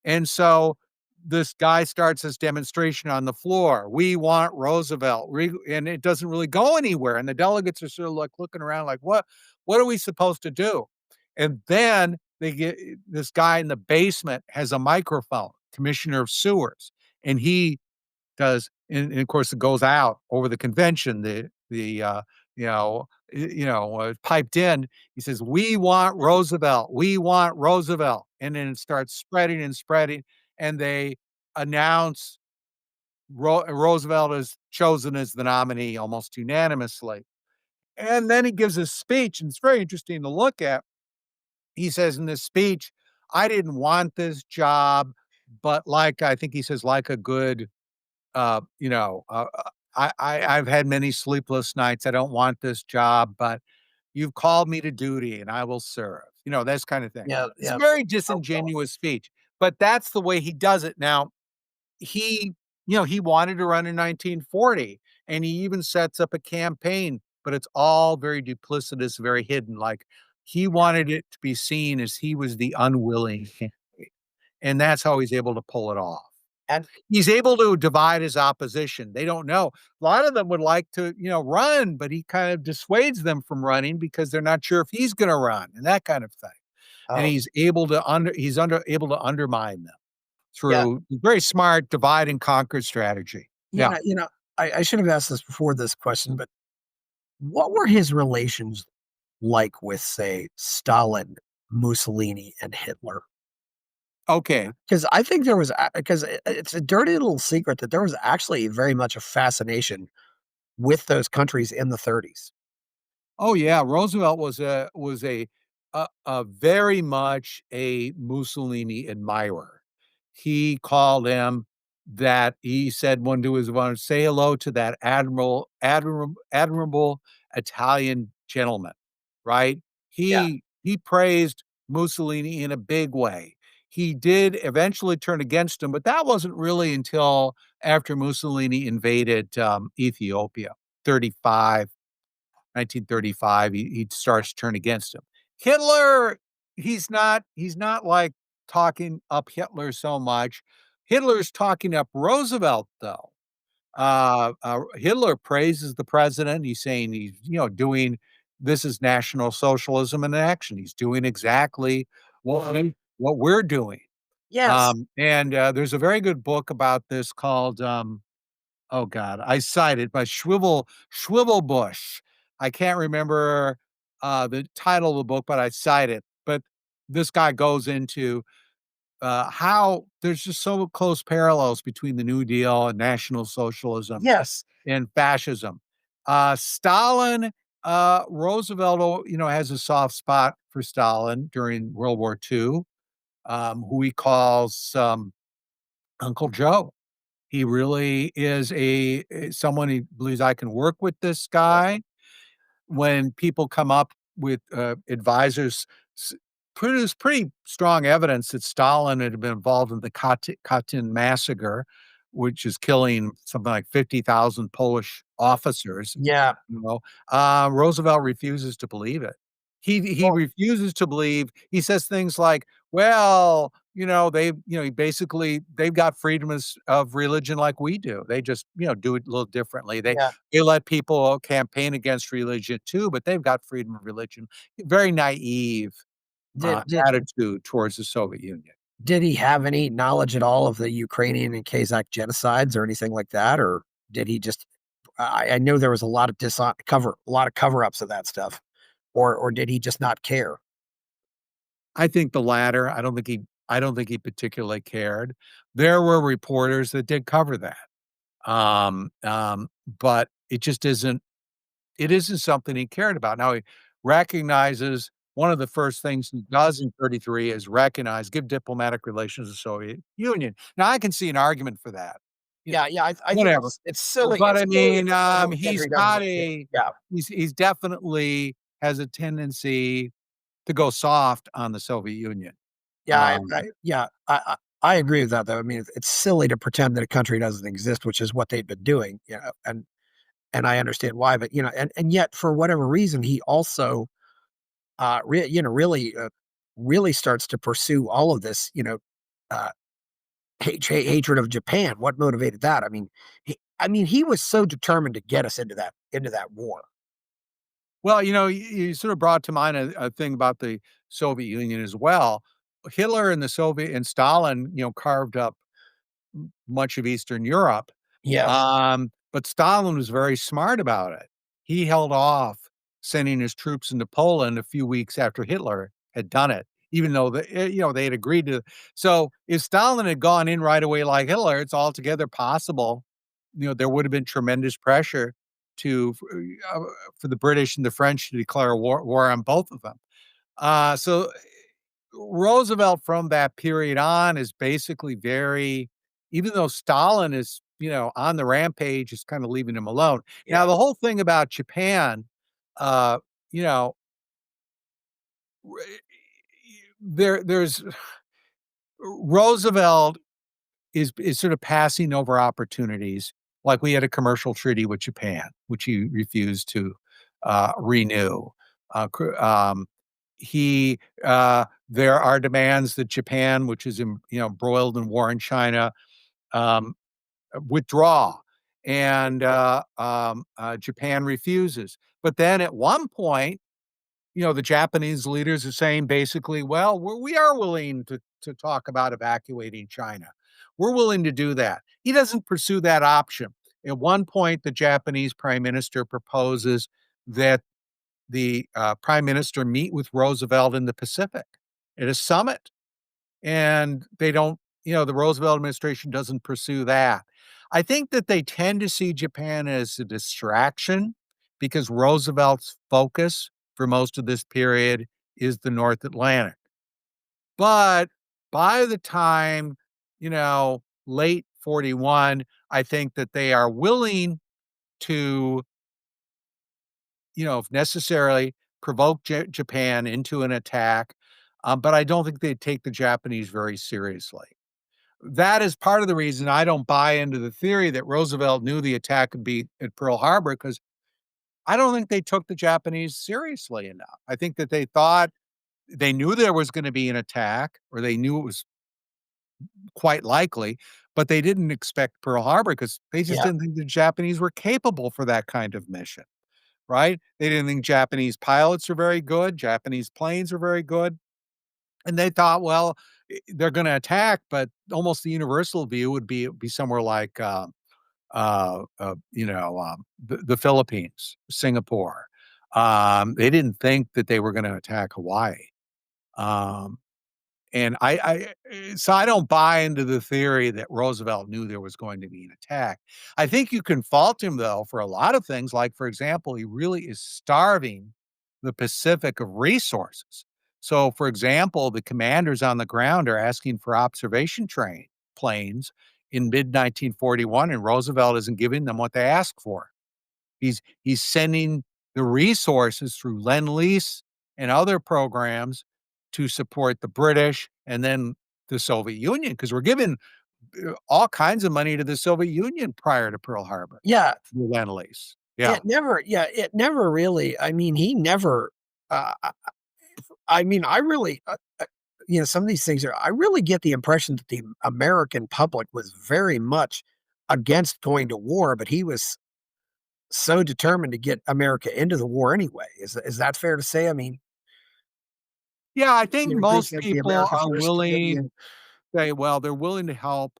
And so this guy starts this demonstration on the floor. We want Roosevelt, and it doesn't really go anywhere. And the delegates are sort of like looking around, like, what are we supposed to do? And then they get this guy in the basement has a microphone, commissioner of sewers, and he does and of course, it goes out over the convention, piped in. He says, "We want Roosevelt. We want Roosevelt." And then it starts spreading and spreading, and they announce Roosevelt is chosen as the nominee almost unanimously. And then he gives a speech, and it's very interesting to look at. He says in this speech, I didn't want this job, but like I think he says, like a good you know, I've had many sleepless nights. I don't want this job, but you've called me to duty and I will serve. You know, this kind of thing. Yeah, It's a yeah. very Hopeful. disingenuous speech, but that's the way he does it. Now, he, he wanted to run in 1940 and he even sets up a campaign, but it's all very duplicitous, very hidden. Like he wanted it to be seen as he was the unwilling candidate. And that's how he's able to pull it off. And He's able to divide his opposition. They don't know. A lot of them would like to, run, but he kind of dissuades them from running because they're not sure if he's gonna run and that kind of thing. And oh, he's able to undermine them yeah. through very smart divide and conquer strategy. Yeah. I should have asked this before this question, but what were his relations like with, say, Stalin, Mussolini, and Hitler? Okay. Because I think there was, because it's a dirty little secret that there was actually very much a fascination with those countries in the 30s. Oh, yeah, Roosevelt was a very much a Mussolini admirer. He called him that he said one to his one, "Say hello to that admirable Italian gentleman," right? Yeah. He praised Mussolini in a big way. He did eventually turn against him, but that wasn't really until after Mussolini invaded, Ethiopia, 35 1935, he starts to turn against him. Hitler, he's not like talking up Hitler so much. Hitler's talking up Roosevelt though. Hitler praises the president. He's saying he's, doing this is National Socialism in action. He's doing exactly what we're doing. Yes. And there's a very good book about this called oh god, I cited by Schwibbelbush. I can't remember, the title of the book, but I cite it. But this guy goes into, how there's just so close parallels between the New Deal and National Socialism Yes. and fascism. Stalin, Roosevelt, has a soft spot for Stalin during World War II, who he calls, Uncle Joe. He really is someone he believes I can work with this Yeah. guy. When people come up with, advisors s produce pretty strong evidence that Stalin had been involved in the Katyn massacre, which is killing something like 50,000 Polish officers, Yeah. Roosevelt refuses to believe it. He Well, refuses to believe he says things like, "Well, basically, they've got freedom of religion like we do. They just, do it a little differently. yeah. They let people campaign against religion too, but they've got freedom of religion." Very naive, Did did attitude towards the Soviet Union. did he have any knowledge at all of the Ukrainian and Kazakh genocides or anything like that? Or did he just I know there was a lot of a lot of cover-ups of that stuff. Or did he just not care? I think the latter. I don't think he particularly cared. There were reporters that did cover that. But it isn't something he cared about. Now he recognizes one of the first things he does in 33 is give diplomatic relations to the Soviet Union. Now I can see an argument for that. Yeah, Yeah, yeah, I think whatever. it's silly. But It's I silly mean, to say that he's Henry doesn't got care. a Yeah. he's definitely has a tendency to go soft on the Soviet Union. Yeah, Um, I agree with that, though. I mean, it's silly to pretend that a country doesn't exist, which is what they've been doing, and I understand why, but, and yet for whatever reason, he also, really starts to pursue all of this, uh, hatred of Japan. What motivated that? He was so determined to get us into that war. well, you sort of brought to mind a thing about the Soviet Union as well. Hitler and the Soviet and Stalin, carved up much of Eastern Europe. Yeah. But Stalin was very smart about it. He held off sending his troops into Poland a few weeks after Hitler had done it. even though they had agreed to. So if Stalin had gone in right away like Hitler, it's altogether possible. There would have been tremendous pressure to uh, for the British and the French to declare war on both of them. So Roosevelt from that period on is basically very, even though Stalin is, on the rampage, is kind of leaving him alone. Now, Yeah. the whole thing about Japan, uh, you know, there's Roosevelt is sort of passing over opportunities. Like we had a commercial treaty with Japan, which he refused to renew. He There are demands that Japan, which is embroiled in war in China, um, withdraw, and Japan refuses. But then at one point, the Japanese leaders are saying basically, well, we are willing to talk about evacuating China. We're willing to do that. He doesn't pursue that option. At one point, the Japanese prime minister proposes that the prime minister meet with Roosevelt in the Pacific at a summit. And they don't, the Roosevelt administration doesn't pursue that. I think that they tend to see Japan as a distraction because Roosevelt's focus for most of this period is the North Atlantic. But by the time, late 41, I think that they are willing to, if necessarily, provoke Japan into an attack. But I don't think they take the Japanese very seriously. That is part of the reason I don't buy into the theory that Roosevelt knew the attack would be at Pearl Harbor, because I don't think they took the Japanese seriously enough. I think that they thought they knew there was gonna be an attack, or they knew it was quite likely, but they didn't expect Pearl Harbor because they just Yeah. didn't think the Japanese were capable for that kind of mission, right? They didn't think Japanese pilots are very good, Japanese planes are very good. And they thought, well, they're gonna attack, but almost the universal view would be somewhere like, the Philippines, Singapore. They didn't think that they were gonna attack Hawaii. Um and so I don't buy into the theory that Roosevelt knew there was going to be an attack. I think you can fault him, though, for a lot of things, like, for example, he really is starving the Pacific of resources. So, for example, the commanders on the ground are asking for observation train planes in mid-1941, and Roosevelt isn't giving them what they ask for. He's sending the resources through Lend-Lease and other programs to support the British and then the Soviet Union, because we're giving all kinds of money to the Soviet Union prior to Pearl Harbor, Yeah, through Lend-Lease. Yeah. it never really, I mean, he never, I mean, I really, some of these things are, I really get the impression that the American public was very much against going to war, but he was so determined to get America into the war anyway. Is that fair to say? I mean, Yeah, I think you agree, most like the people America are first committee, willing and say, well, they're willing to help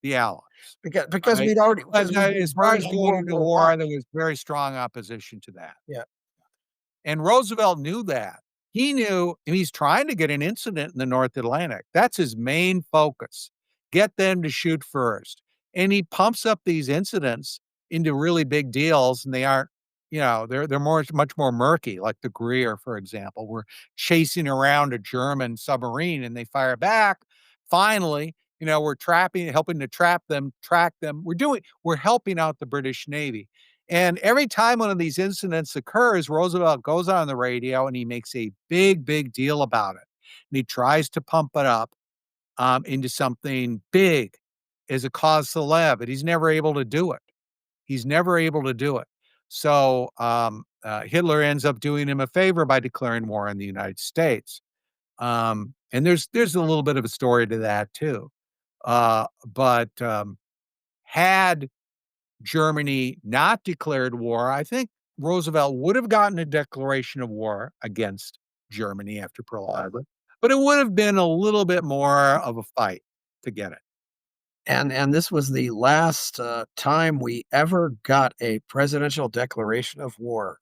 the Allies, because right? But, we'd been as far as burned in going World into War One. war, there was very strong opposition to that. Yeah, And Roosevelt knew that. He knew he's trying to get an incident in the North Atlantic. That's his main focus. Get them to shoot first. And he pumps up these incidents into really big deals, and they aren't, they're much more murky, like the Greer, for example. We're chasing around a German submarine and they fire back. Finally, we're helping to track them. We're helping out the British Navy. And every time one of these incidents occurs, Roosevelt goes on the radio and he makes a big, big deal about it. And he tries to pump it up into something big as a cause célèbre, but he's never able to do it. He's never able to do it. So Hitler ends up doing him a favor by declaring war on the United States. And there's a little bit of a story to that too. But had Germany not declared war, I think Roosevelt would have gotten a declaration of war against Germany after Pearl Harbor, but it would have been a little bit more of a fight to get it. and this was the last time we ever got a presidential declaration of war.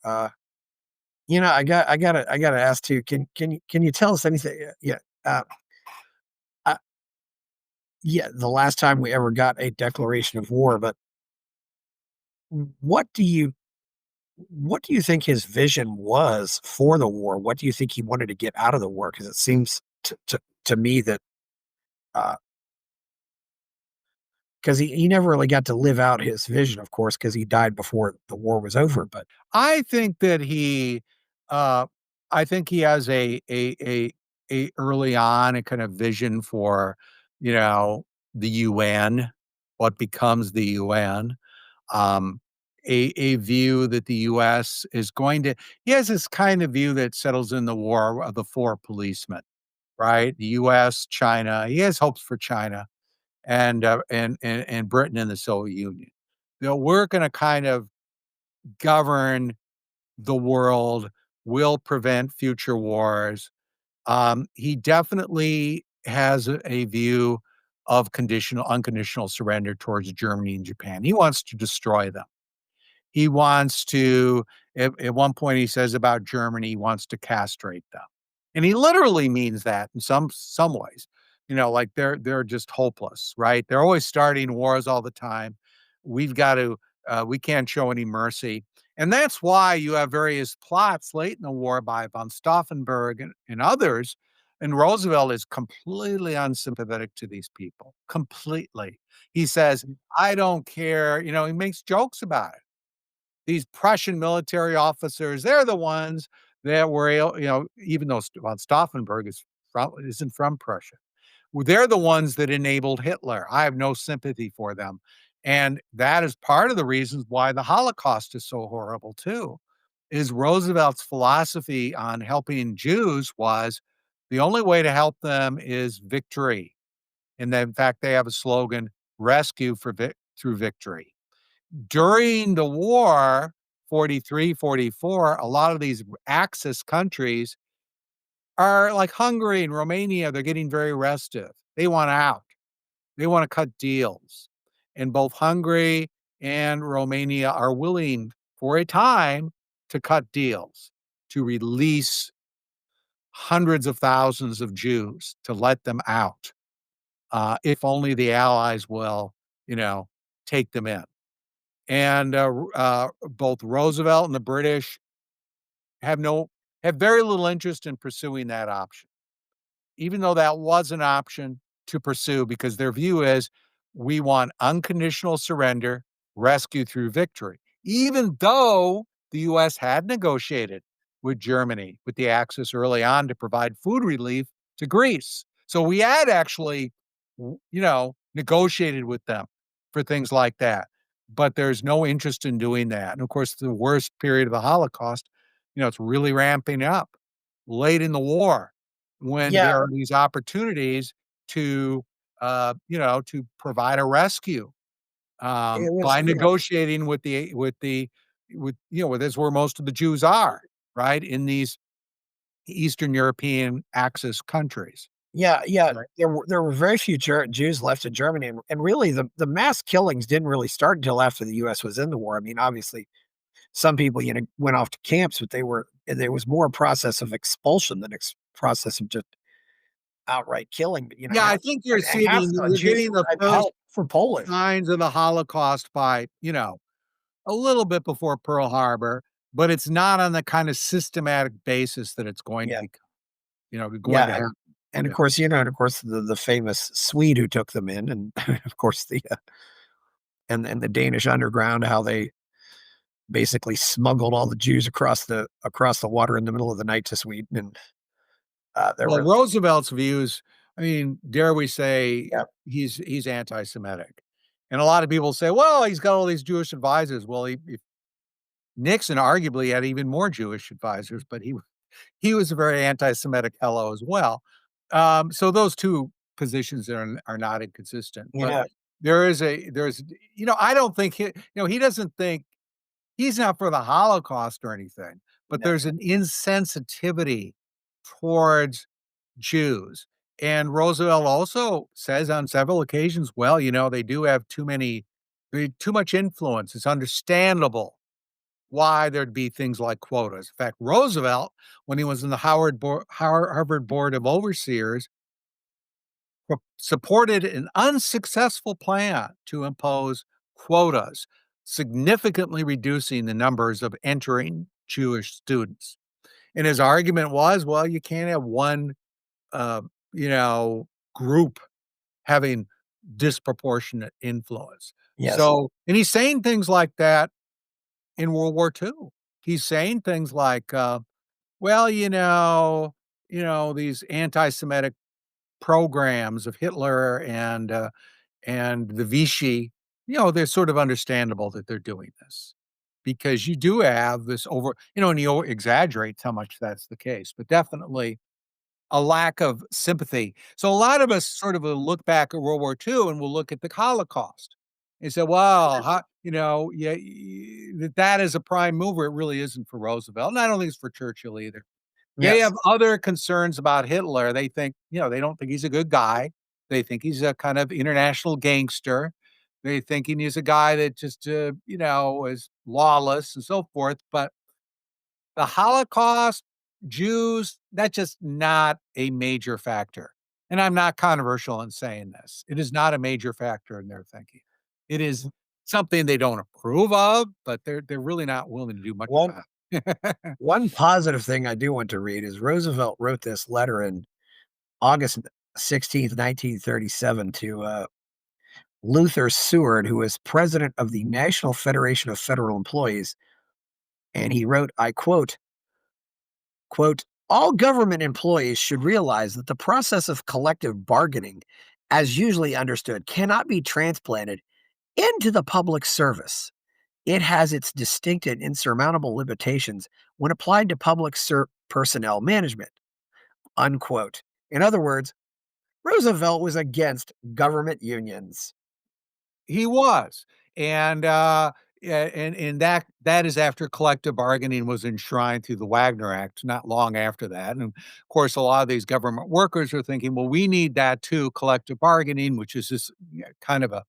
I gotta ask too. Can you tell us anything? Yeah, uh, yeah. The last time we ever got a declaration of war, but what do you what do you think his vision was for the war? What do you think he wanted to get out of the war? Because it seems to me that uh, because he never really got to live out his vision, of course, because he died before the war was over. But I think that uh, I think he has a early on a kind of vision for, you know, the UN, what becomes the UN, um, a view that the US is going to he has this kind of view that settles in the war of the four policemen, right? The US, China, he has hopes for China and Britain and the Soviet Union. You know, we're gonna kind of govern the world, will prevent future wars. He definitely has a view of unconditional surrender towards Germany and Japan. He wants to destroy them. He wants to at one point, he says about Germany, he wants to castrate them. And he literally means that in some ways. You know, like they're just hopeless, right? They're always starting wars all the time. We've got to we can't show any mercy. And that's why you have various plots late in the war by von Stauffenberg and others. And Roosevelt is completely unsympathetic to these people. Completely. He says, I don't care. You know, he makes jokes about it. These Prussian military officers, they're the ones that were, you know, even though von Stauffenberg isn't from Prussia, well, they're the ones that enabled Hitler. I have no sympathy for them. And that is part of the reasons why the Holocaust is so horrible too, is Roosevelt's philosophy on helping Jews was the only way to help them is victory. And then, in fact, they have a slogan, rescue through victory. During the war, 43, 44, a lot of these Axis countries are like Hungary and Romania, they're getting very restive. They want out. They wanna cut deals. And both Hungary and Romania are willing, for a time, to cut deals, to release hundreds of thousands of Jews, to let them out, if only the Allies will, you know, take them in. And, both Roosevelt and the British have no have very little interest in pursuing that option, even though that was an option to pursue because their view is, we want unconditional surrender, rescue through victory, even though the US had negotiated with Germany, with the Axis early on to provide food relief to Greece. So we had actually, you know, negotiated with them for things like that, but there's no interest in doing that. And of course, the worst period of the Holocaust, you know, it's really ramping up late in the war when yeah, there are these opportunities to, you know, to provide a rescue, it was by negotiating with, you know, that's where most of the Jews are, right? In these Eastern European Axis countries. yeah, yeah. Right. There were very few Jews left in Germany, and really the mass killings didn't really start until after the U.S. was in the war. I mean, obviously, some people went off to camps, but there was more a process of expulsion than process of just outright killing. But Yeah, I think you're half seeing the you're Jews getting the tried to first help for Polish. signs of the Holocaust by, you know, a little bit before Pearl Harbor, but it's not on the kind of systematic basis that it's going to Yeah, be, you know, going to yeah, happen. and of Yeah. course, the famous Swede who took them in, and of course the Danish underground, how they basically smuggled all the Jews across the water in the middle of the night to Sweden, and there Well, were Roosevelt's views, I mean, dare we say yeah, he's anti-Semitic. And a lot of people say, well, he's got all these Jewish advisors. Well, Nixon arguably had even more Jewish advisors, but he was a very anti-Semitic fellow as well. So those two positions are not inconsistent. But yeah, there's you know, I don't think he doesn't think he's not for the Holocaust or anything, but no, there's an insensitivity towards Jews. And Roosevelt also says on several occasions, well, you know, they do have too much influence. It's understandable why there'd be things like quotas. In fact, Roosevelt, when he was in the Harvard Board of Overseers, supported an unsuccessful plan to impose quotas, significantly reducing the numbers of entering Jewish students. And his argument was, well, you can't have one, uh, you know, group having disproportionate influence. Yes. So, and he's saying things like that in World War II. He's saying things like, well, these anti-Semitic programs of Hitler and the Vichy, they're sort of understandable that they're doing this because you do have this and he exaggerates how much that's the case, but definitely a lack of sympathy. So a lot of us sort of will look back at World War II and we'll look at the Holocaust and say, "Wow, yeah, that is a prime mover." It really isn't for Roosevelt, and I don't think it's for Churchill either. They Yes. have other concerns about Hitler. They think, they don't think he's a good guy. They think he's a kind of international gangster. They thinking he's a guy that just, is lawless and so forth. But the Holocaust, Jews, that's just not a major factor. And I'm not controversial in saying this. It is not a major factor in their thinking. It is something they don't approve of, but they're really not willing to do much One about it. one positive thing I do want to read is Roosevelt wrote this letter in August 16th, 1937 to Luther Seward, who was president of the National Federation of Federal Employees, and he wrote, I quote, all government employees should realize that the process of collective bargaining, as usually understood, cannot be transplanted into the public service. It has its distinct and insurmountable limitations when applied to public personnel management, unquote. In other words, Roosevelt was against government unions. He was, and, and that is after collective bargaining was enshrined through the Wagner Act not long after that, and, of course, a lot of these government workers are thinking, "Well, we need that too, collective bargaining," which is this, kind of a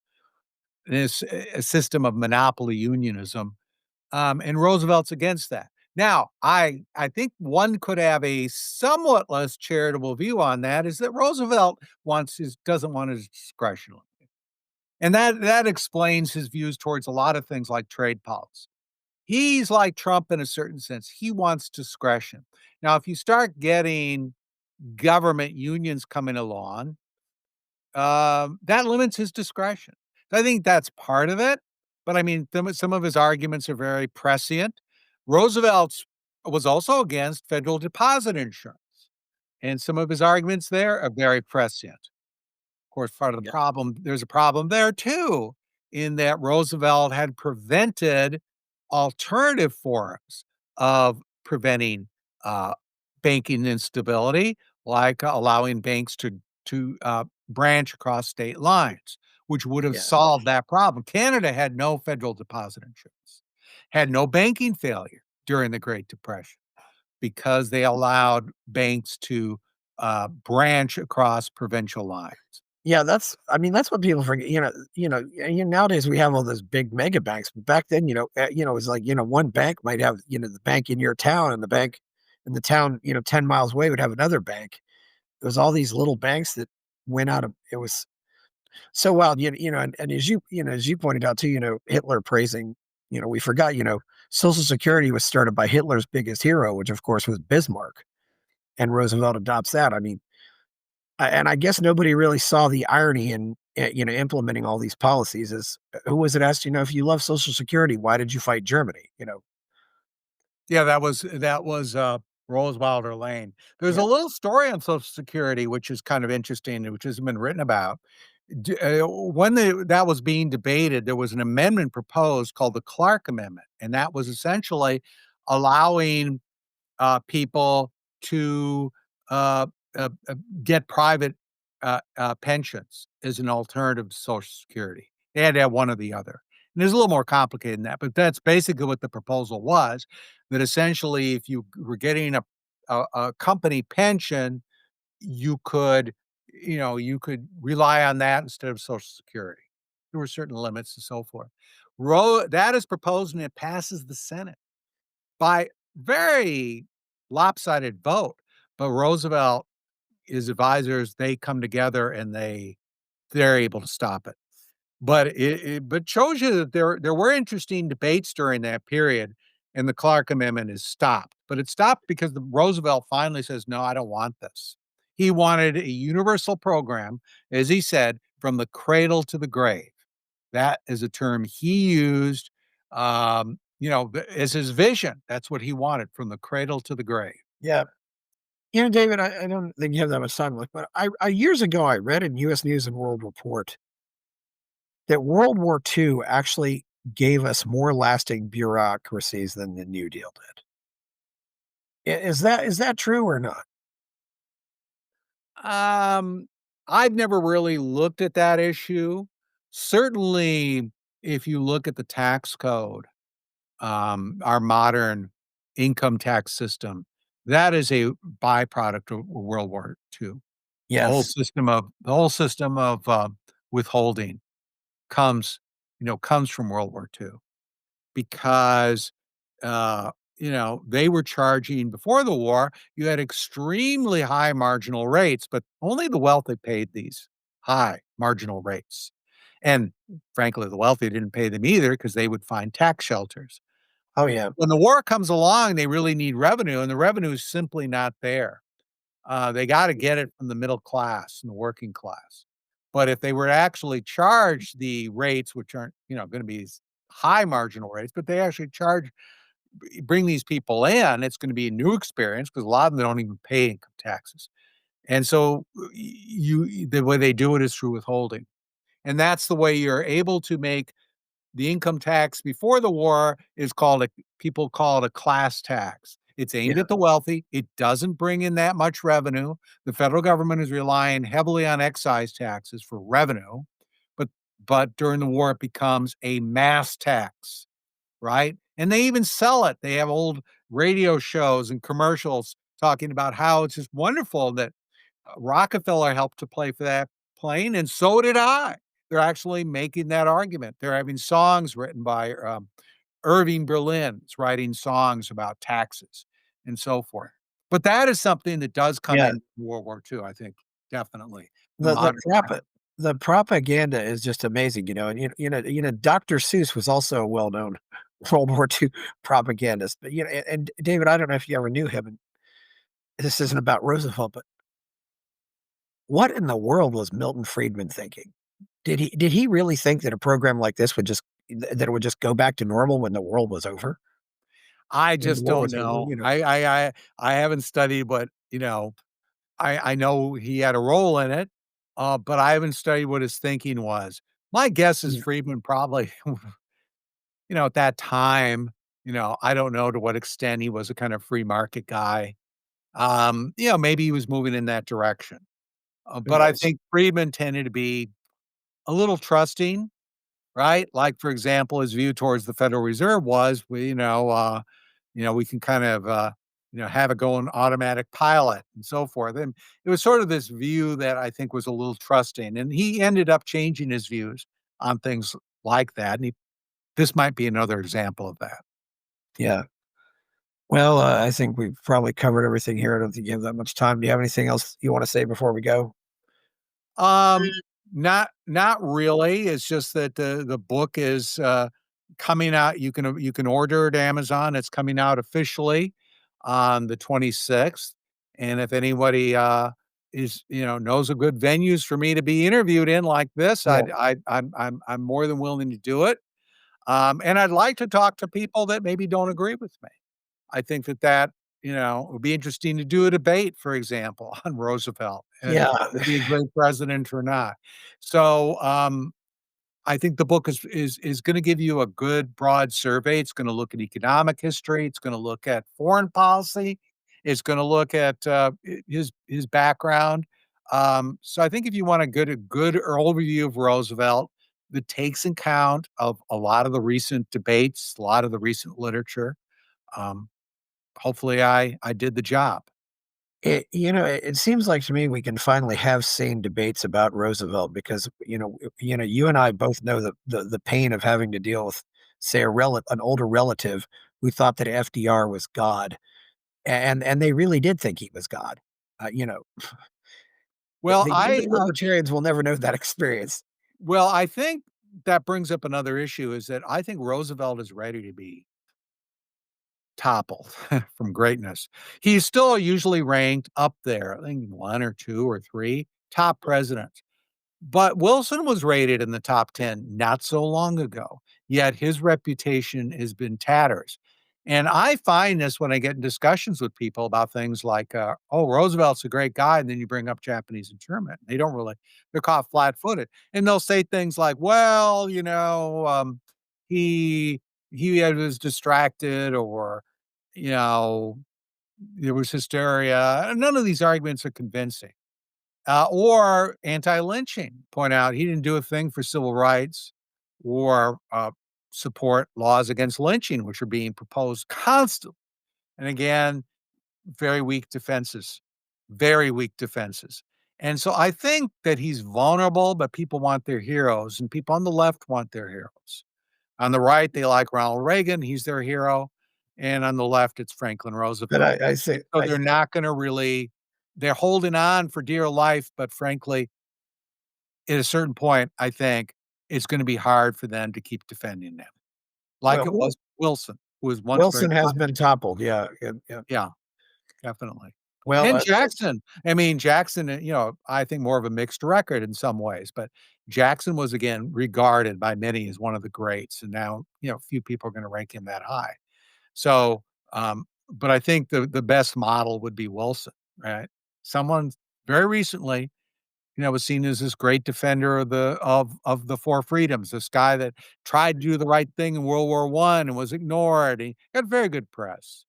system of monopoly unionism, and Roosevelt's against that. Now, I think one could have a somewhat less charitable view on that, is that Roosevelt doesn't want his discretion. And that explains his views towards a lot of things like trade policy. He's like Trump in a certain sense. He wants discretion. Now, if you start getting government unions coming along, that limits his discretion. So I think that's part of it. But I mean, some of his arguments are very prescient. Roosevelt's was also against federal deposit insurance. And some of his arguments there are very prescient. Course, part of the Yeah. problem there's a problem there too, in that Roosevelt had prevented alternative forms of preventing, uh, banking instability, like allowing banks to branch across state lines, which would have Yeah. solved that problem. Canada had no federal deposit insurance, had no banking failure during the Great Depression because they allowed banks to, branch across provincial lines. Yeah, that's what people forget, nowadays we have all those big mega banks, but back then, it's like, one bank might have, the bank in your town and the bank in the town, 10 miles away would have another bank. There was all these little banks that went out of it was so wild, and as you pointed out too, Hitler praising, we forgot, Social Security was started by Hitler's biggest hero, which of course was Bismarck, and Roosevelt adopts that. I mean, and I guess nobody really saw the irony in, implementing all these policies is who was it asked, if you love Social Security, why did you fight Germany? Yeah, that was Rose Wilder Lane. There's a Yeah, little story on Social Security, which is kind of interesting, which hasn't been written about. When that was being debated, there was an amendment proposed called the Clark Amendment, and that was essentially allowing people to uh, uh, uh, get private pensions as an alternative to Social Security. They had to have one or the other. And it's a little more complicated than that, but that's basically what the proposal was. That essentially, if you were getting a company pension, you could, you could rely on that instead of Social Security. There were certain limits and so forth. That is proposed and it passes the Senate. by very lopsided vote. But Roosevelt, his advisors, they come together and they're able to stop it. But it shows you that there were interesting debates during that period, and the Clark Amendment is stopped. But it stopped because the Roosevelt finally says, "No, I don't want this." He wanted a universal program, as he said, from the cradle to the grave. That is a term he used, as his vision. That's what he wanted, from the cradle to the grave. Yeah. David, I don't think you have that much time left, but years ago, I read in US News and World Report that World War II actually gave us more lasting bureaucracies than the New Deal did. Is that true or not? Um, I've never really looked at that issue. Certainly, if you look at the tax code, our modern income tax system, that is a byproduct of World War II. Yes. The whole system of withholding comes, comes from World War II because they were charging before the war, you had extremely high marginal rates, but only the wealthy paid these high marginal rates. And frankly, the wealthy didn't pay them either because they would find tax shelters. Oh, yeah. When the war comes along, they really need revenue, and the revenue is simply not there. They got to get it from the middle class and the working class. But if they were to actually charge the rates, which aren't, going to be high marginal rates, but they actually bring these people in, it's going to be a new experience because a lot of them don't even pay income taxes. And so the way they do it is through withholding. And that's the way you're able to make the income tax before the war is people call it a class tax. It's aimed Yeah. at the wealthy. It doesn't bring in that much revenue. The federal government is relying heavily on excise taxes for revenue, but during the war it becomes a mass tax, right? And they even sell it. They have old radio shows and commercials talking about how it's just wonderful that Rockefeller helped to play for that plane, and so did I. They're actually making that argument. They're having songs written by Irving Berlin's writing songs about taxes and so forth. But that is something that does come Yeah. in World War II, I think, definitely. The The the modern propa the propaganda is just amazing, and Dr. Seuss was also a well-known World War II propagandist, but, and David, I don't know if you ever knew him, and this isn't about Roosevelt, but what in the world was Milton Friedman thinking? Did he really think that a program like this that it would just go back to normal when the world was over? I When the just war don't was over, know. I haven't studied what, I know he had a role in it, but I haven't studied what his thinking was. My guess is Mm, Friedman probably, at that time, I don't know to what extent he was a kind of free market guy. Maybe he was moving in that direction. who But I knows? think Friedman tended to be a little trusting, right? Like, for example, his view towards the Federal Reserve was, we can kind of, have it go on automatic pilot and so forth. And it was sort of this view that I think was a little trusting. And he ended up changing his views on things like that. And this might be another example of that. Yeah. Well, I think we've probably covered everything here. I don't think you have that much time. Do you have anything else you wanna say before we go? Um, not really. It's just that the book is coming out. You can order it at Amazon. It's coming out officially on the 26th. And if anybody knows a good venues for me to be interviewed in like this, Yeah. I'm more than willing to do it. And I'd like to talk to people that maybe don't agree with me. I think that would be interesting to do a debate, for example, on Roosevelt, Yeah. would be a great president or not. So, I think the book is gonna give you a good broad survey. It's gonna look at economic history. It's gonna look at foreign policy. It's gonna look at, his background. So I think if you want a good overview of Roosevelt that takes account of a lot of the recent debates, a lot of the recent literature, um, hopefully I did the job. It seems like to me we can finally have sane debates about Roosevelt because, you and I both know the pain of having to deal with, say, an older relative who thought that FDR was God, and they really did think he was God. You know, Well, the libertarians will never know that experience. I think that brings up another issue is that I think Roosevelt is ready to be toppled from greatness. He's still usually ranked up there, I think 1 or 2 or 3 top presidents. But Wilson was rated in the top 10 not so long ago, yet his reputation has been tatters. And I find this when I get in discussions with people about things like, "Oh, Roosevelt's a great guy," and then you bring up Japanese internment. They don't really they're caught flat-footed, and they'll say things like, "Well, he was distracted," or, you know, "there was hysteria." None of these arguments are convincing. Or anti-lynching, point out he didn't do a thing for civil rights or, support laws against lynching, which are being proposed constantly. And again, very weak defenses, very weak defenses. And so I think that he's vulnerable, but people want their heroes, and people on the left want their heroes. On the right, they like Ronald Reagan, he's their hero, and on the left, it's Franklin But Roosevelt. So I they're not gonna really they're holding on for dear life, but frankly, at a certain point, I think it's gonna be hard for them to keep defending them, like well, it was Wilson, who was once very Wilson has popular. been toppled. Yeah, yeah, yeah. Yeah, definitely. Well, And Jackson, I mean, Jackson, I think more of a mixed record in some ways, but Jackson was again regarded by many as one of the greats, and now, few people are gonna rank him that high. So, but I think the best model would be Wilson, right? Someone very recently, was seen as this great defender of the 4 freedoms, this guy that tried to do the right thing in World War I and was ignored. He got very good press.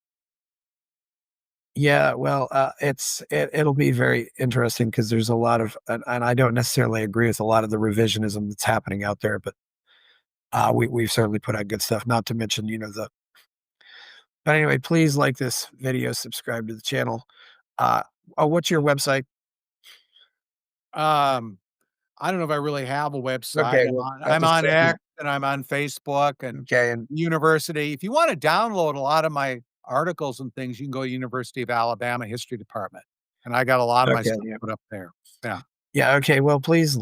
yeah, well, it'll be very interesting because there's a lot of, and I don't necessarily agree with a lot of the revisionism that's happening out there, but we've certainly put out good stuff. Not to mention, the. But anyway, please like this video, subscribe to the channel. Uh, what's your website? Um, I don't know if I really have a website. Okay, I'm well, on I'll I'm just on tell you. X and I'm on Facebook and Okay, and university. If you wanna download a lot of my articles and things, you can go to University of Alabama History Department, and I got a lot of my okay, stuff yeah. put up there. Yeah. Yeah, okay, well, please,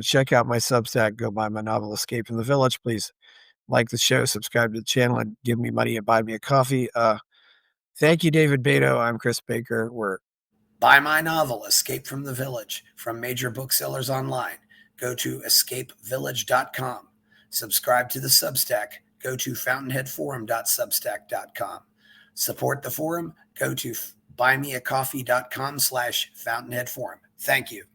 check out my Substack, go buy my novel, Escape from the Village. Please like the show, subscribe to the channel, and give me money and buy me a coffee. Thank you, David Beito. I'm Chris Baker. We're Buy my novel, Escape from the Village, from major booksellers online. Go to escapevillage.com. Subscribe to the Substack. Go to fountainheadforum.substack.com. Support the forum. Go to buymeacoffee.com/fountainheadforum. Thank you.